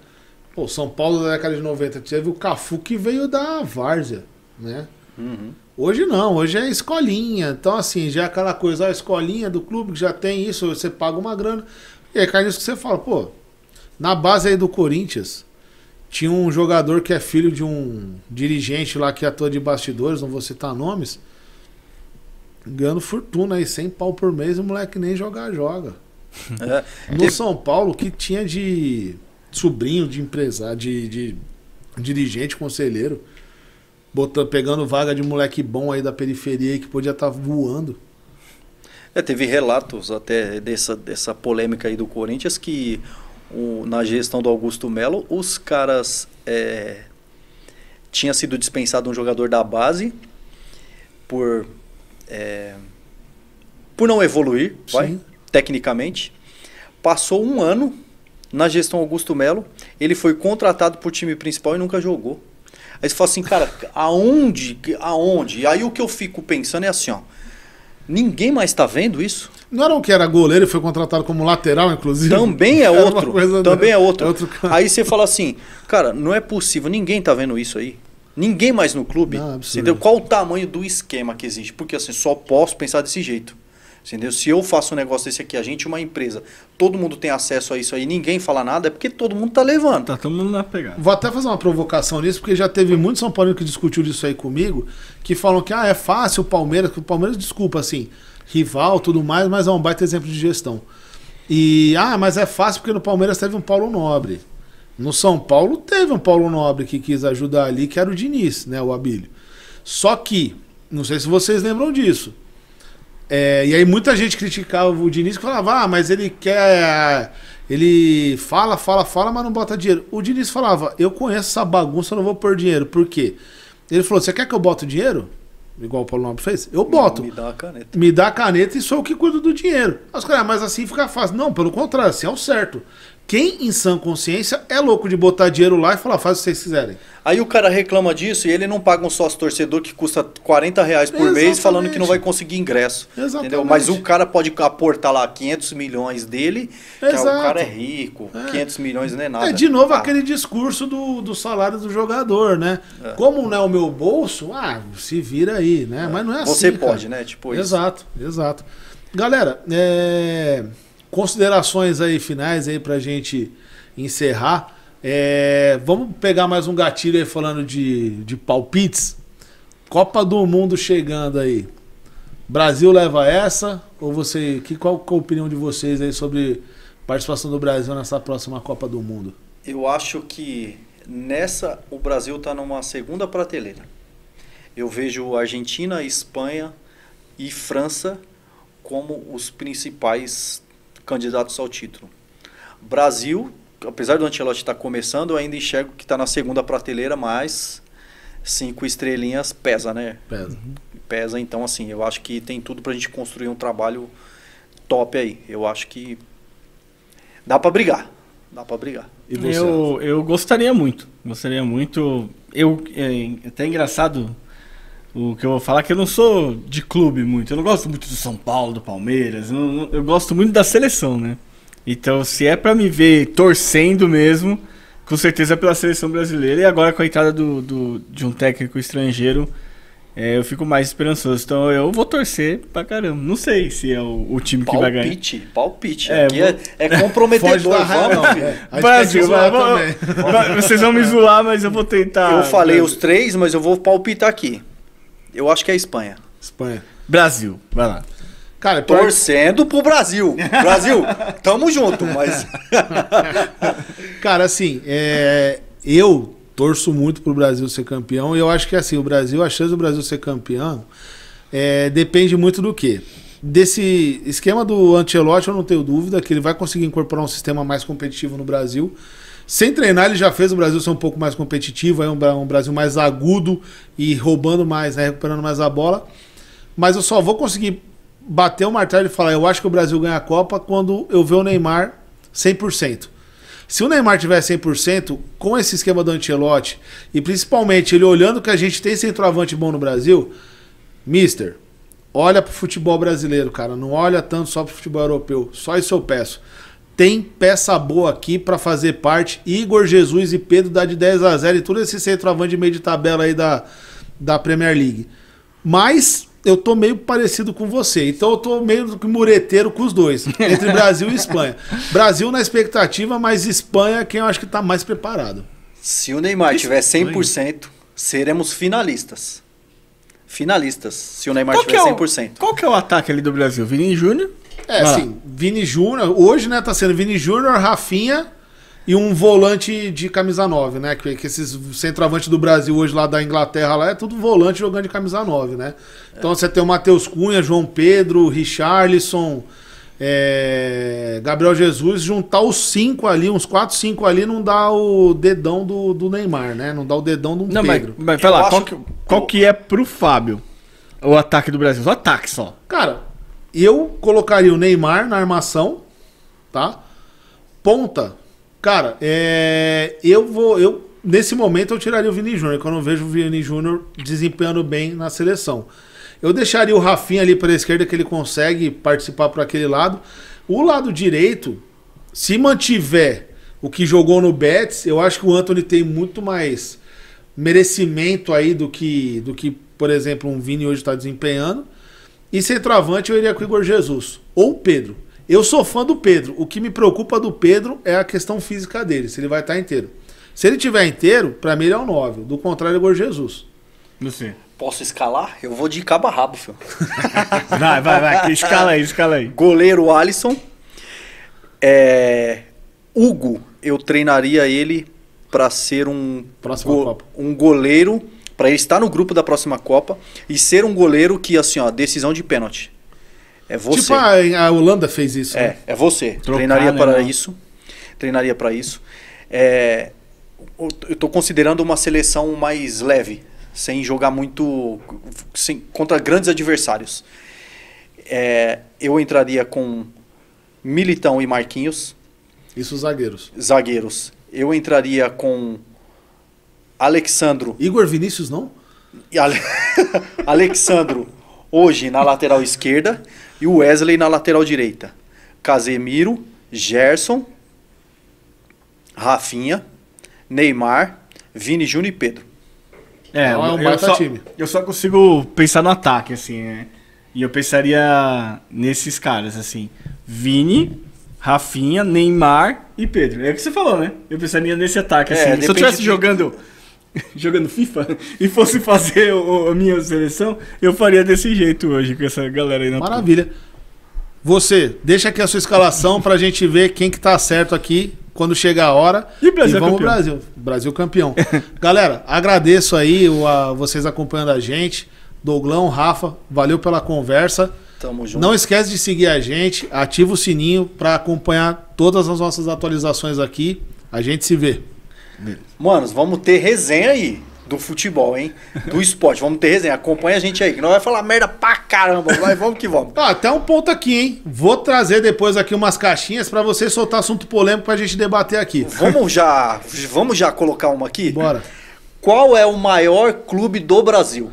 [SPEAKER 1] Pô, São Paulo da década de 90, teve o Cafu que veio da várzea, né? Hoje não, hoje é escolinha. Então, assim, já é aquela coisa, a escolinha do clube que já tem isso, você paga uma grana. E aí cai nisso que você fala, pô, na base aí do Corinthians, tinha um jogador que é filho de um dirigente lá que atua de bastidores, não vou citar nomes, ganhando fortuna aí, 100 pau por mês, o moleque nem joga. No São Paulo, que tinha de sobrinho de empresário, de dirigente, conselheiro, pegando vaga de moleque bom aí da periferia que podia estar voando.
[SPEAKER 3] Teve relatos até dessa polêmica aí do Corinthians que na gestão do Augusto Melo os caras tinha sido dispensado um jogador da base por não evoluir, tecnicamente. Passou um ano na gestão Augusto Melo, ele foi contratado pro time principal e nunca jogou. Aí você fala assim, cara, aonde? E aí o que eu fico pensando é assim, ó, ninguém mais tá vendo isso?
[SPEAKER 1] Não era um que era goleiro e foi contratado como lateral, inclusive?
[SPEAKER 3] Também é outro. Aí você fala assim, cara, não é possível, ninguém tá vendo isso aí. Ninguém mais no clube. Entendeu? Qual o tamanho do esquema que existe? Porque assim, só posso pensar desse jeito. Entendeu? Se eu faço um negócio desse aqui, a gente, uma empresa, todo mundo tem acesso a isso aí, ninguém fala nada, é porque todo mundo tá levando.
[SPEAKER 2] Tá todo mundo na pegada.
[SPEAKER 1] Vou até fazer uma provocação nisso, porque já teve muitos São Paulinos que discutiu isso aí comigo, que falam que é fácil o Palmeiras, desculpa, assim, rival, tudo mais, mas é um baita exemplo de gestão. E, mas é fácil porque no Palmeiras teve um Paulo Nobre. No São Paulo teve um Paulo Nobre que quis ajudar ali, que era o Diniz, né, o Abílio. Só que, não sei se vocês lembram disso, e aí muita gente criticava o Diniz que falava, mas ele quer... Ele fala, mas não bota dinheiro. O Diniz falava, eu conheço essa bagunça, eu não vou pôr dinheiro. Por quê? Ele falou, você quer que eu bote dinheiro? Igual o Paulo Nobre fez? Eu boto.
[SPEAKER 3] Me dá a caneta.
[SPEAKER 1] Me dá a caneta e sou eu que cuido do dinheiro. Os caras, mas assim fica fácil. Não, pelo contrário, assim é o certo. Quem em sã consciência é louco de botar dinheiro lá e falar, faz o que vocês quiserem.
[SPEAKER 3] Aí o cara reclama disso e ele não paga um sócio torcedor que custa R$40 por mês falando que não vai conseguir ingresso. Entendeu? Mas o cara pode aportar lá 500 milhões dele, que o cara é rico, 500 milhões não é nada.
[SPEAKER 1] De novo aquele discurso do salário do jogador, né? Como não é o meu bolso, se vira aí, né? Mas não é assim,
[SPEAKER 3] você pode, né? Tipo isso.
[SPEAKER 1] Exato. Galera, considerações aí finais aí pra gente encerrar. Vamos pegar mais um gatilho aí falando de palpites. Copa do Mundo chegando aí. Brasil leva essa? Ou qual a opinião de vocês aí sobre participação do Brasil nessa próxima Copa do Mundo?
[SPEAKER 3] Eu acho que o Brasil tá numa segunda prateleira. Eu vejo Argentina, Espanha e França como os principais candidatos ao título. Brasil, apesar do Ancelotti estar começando, eu ainda enxergo que está na segunda prateleira, mas 5 estrelinhas pesa, né? Pesa, então assim, eu acho que tem tudo pra gente construir um trabalho top aí. Eu acho que dá pra brigar.
[SPEAKER 2] E você? Eu gostaria muito. É até engraçado o que eu vou falar, que eu não sou de clube muito. Eu não gosto muito do São Paulo, do Palmeiras. Eu gosto muito da seleção, né? Então, se é pra me ver torcendo mesmo, com certeza é pela seleção brasileira. E agora com a entrada de um técnico estrangeiro, eu fico mais esperançoso. Então eu vou torcer pra caramba. Não sei se é o time que vai ganhar.
[SPEAKER 3] Palpite. Aqui é comprometedor.
[SPEAKER 2] Brasil, vocês vão me zoar, mas eu vou tentar.
[SPEAKER 3] Eu falei os 3, mas eu vou palpitar aqui. Eu acho que é a Espanha.
[SPEAKER 2] Brasil, vai lá.
[SPEAKER 1] Cara,
[SPEAKER 3] torcendo pro Brasil. Brasil, tamo junto, mas...
[SPEAKER 1] Cara, assim, eu torço muito pro Brasil ser campeão. E eu acho que, assim, a chance do Brasil ser campeão depende muito do quê? Desse esquema do Ancelotti, eu não tenho dúvida que ele vai conseguir incorporar um sistema mais competitivo no Brasil. Sem treinar, ele já fez o Brasil ser um pouco mais competitivo, um Brasil mais agudo e roubando mais, né, recuperando mais a bola. Mas eu só vou conseguir bater o martelo e falar, eu acho que o Brasil ganha a Copa quando eu ver o Neymar 100%. Se o Neymar tiver 100%, com esse esquema do Ancelotti, e principalmente ele olhando que a gente tem centroavante bom no Brasil, mister, olha pro futebol brasileiro, cara, não olha tanto só pro futebol europeu, só isso eu peço. Tem peça boa aqui pra fazer parte, Igor Jesus e Pedro dá de 10-0 e tudo esse centroavante de meio de tabela aí da Premier League. Mas eu tô meio parecido com você, então eu tô meio que mureteiro com os dois, entre Brasil e Espanha. Brasil na expectativa, mas Espanha quem eu acho que tá mais preparado.
[SPEAKER 3] Se o Neymar tiver 100%, seremos finalistas. Finalistas, se o Neymar tiver 100%.
[SPEAKER 2] Qual que é o ataque ali do Brasil? Vini Júnior?
[SPEAKER 1] Sim, Vini Júnior, hoje, né, tá sendo Vini Júnior, Rafinha e um volante de camisa 9, né? Que esses centroavantes do Brasil hoje lá da Inglaterra lá é tudo volante jogando de camisa 9, né? Então você tem o Matheus Cunha, João Pedro, Richarlison, Gabriel Jesus, juntar os 5 ali, uns 4, 5 ali, não dá o dedão do Neymar, né? Não dá o dedão do Pedro.
[SPEAKER 2] Mas vai lá, qual que é pro Fábio o ataque do Brasil? O ataque só.
[SPEAKER 1] Cara, eu colocaria o Neymar na armação, tá? Ponta. Cara, nesse momento eu tiraria o Vini Júnior, quando eu vejo o Vini Júnior desempenhando bem na seleção. Eu deixaria o Rafinha ali para a esquerda, que ele consegue participar para aquele lado. O lado direito, se mantiver o que jogou no Betis, eu acho que o Antony tem muito mais merecimento aí do que por exemplo, um Vini hoje está desempenhando. E centroavante eu iria com o Igor Jesus ou o Pedro. Eu sou fã do Pedro. O que me preocupa do Pedro é a questão física dele, se ele vai estar inteiro. Se ele estiver inteiro, pra mim ele é um 9. Do contrário, é o Igor Jesus.
[SPEAKER 2] Você.
[SPEAKER 3] Posso escalar? Eu vou de cabo a rabo, filho.
[SPEAKER 2] Vai. Escala aí.
[SPEAKER 3] Goleiro Alisson. Hugo, eu treinaria ele pra ser um goleiro, pra ele estar no grupo da próxima Copa e ser um goleiro que, assim, ó, decisão de pênalti. É você.
[SPEAKER 1] Tipo a Holanda fez isso.
[SPEAKER 3] Né? É você. Treinaria para isso. Treinaria para isso. Eu tô considerando uma seleção mais leve, sem jogar muito contra grandes adversários. Eu entraria com Militão e Marquinhos.
[SPEAKER 1] Isso, zagueiros.
[SPEAKER 3] Eu entraria com Alexandro.
[SPEAKER 1] Igor Vinícius, não?
[SPEAKER 3] Alexandro, hoje na lateral esquerda. E o Wesley na lateral direita. Casemiro, Gerson, Rafinha, Neymar, Vini Júnior e Pedro.
[SPEAKER 1] Um baita time.
[SPEAKER 2] Eu só consigo pensar no ataque, assim, né? E eu pensaria nesses caras, assim. Vini, Rafinha, Neymar e Pedro. É o que você falou, né? Eu pensaria nesse ataque, assim. Se eu estivesse jogando FIFA e fosse fazer a minha seleção, eu faria desse jeito hoje com essa galera aí na
[SPEAKER 1] Maravilha. Você, deixa aqui a sua escalação pra gente ver quem que tá certo aqui quando chegar a hora.
[SPEAKER 2] E Brasil
[SPEAKER 1] vamos campeão. Brasil campeão. Galera, agradeço aí vocês acompanhando a gente. Douglão, Rafa, valeu pela conversa.
[SPEAKER 3] Tamo junto.
[SPEAKER 1] Não esquece de seguir a gente, ativa o sininho pra acompanhar todas as nossas atualizações aqui. A gente se vê.
[SPEAKER 3] Manos, vamos ter resenha aí do futebol, hein? Do esporte, vamos ter resenha. Acompanha a gente aí, que nós vai falar merda pra caramba, mas vamos que vamos.
[SPEAKER 1] Até um ponto aqui, hein? Vou trazer depois aqui umas caixinhas pra você soltar assunto polêmico pra gente debater aqui.
[SPEAKER 3] Vamos já colocar uma aqui?
[SPEAKER 1] Bora.
[SPEAKER 3] Qual é o maior clube do Brasil?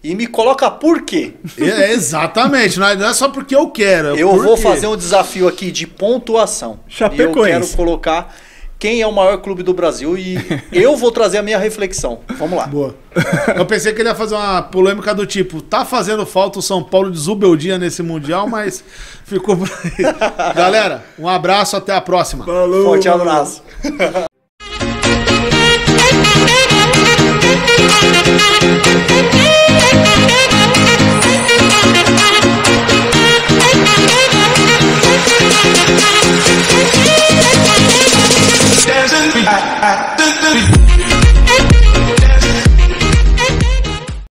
[SPEAKER 3] E me coloca por quê?
[SPEAKER 1] Exatamente, não é só porque eu quero.
[SPEAKER 3] Eu vou fazer um desafio aqui de pontuação.
[SPEAKER 2] Chapecoense.
[SPEAKER 3] E eu quero colocar quem é o maior clube do Brasil e eu vou trazer a minha reflexão. Vamos lá.
[SPEAKER 1] Boa. Eu pensei que ele ia fazer uma polêmica do tipo, tá fazendo falta o São Paulo de Zubeldia nesse Mundial, mas ficou por aí. Galera, um abraço, até a próxima.
[SPEAKER 2] Falou.
[SPEAKER 3] Forte abraço.
[SPEAKER 4] Thank you.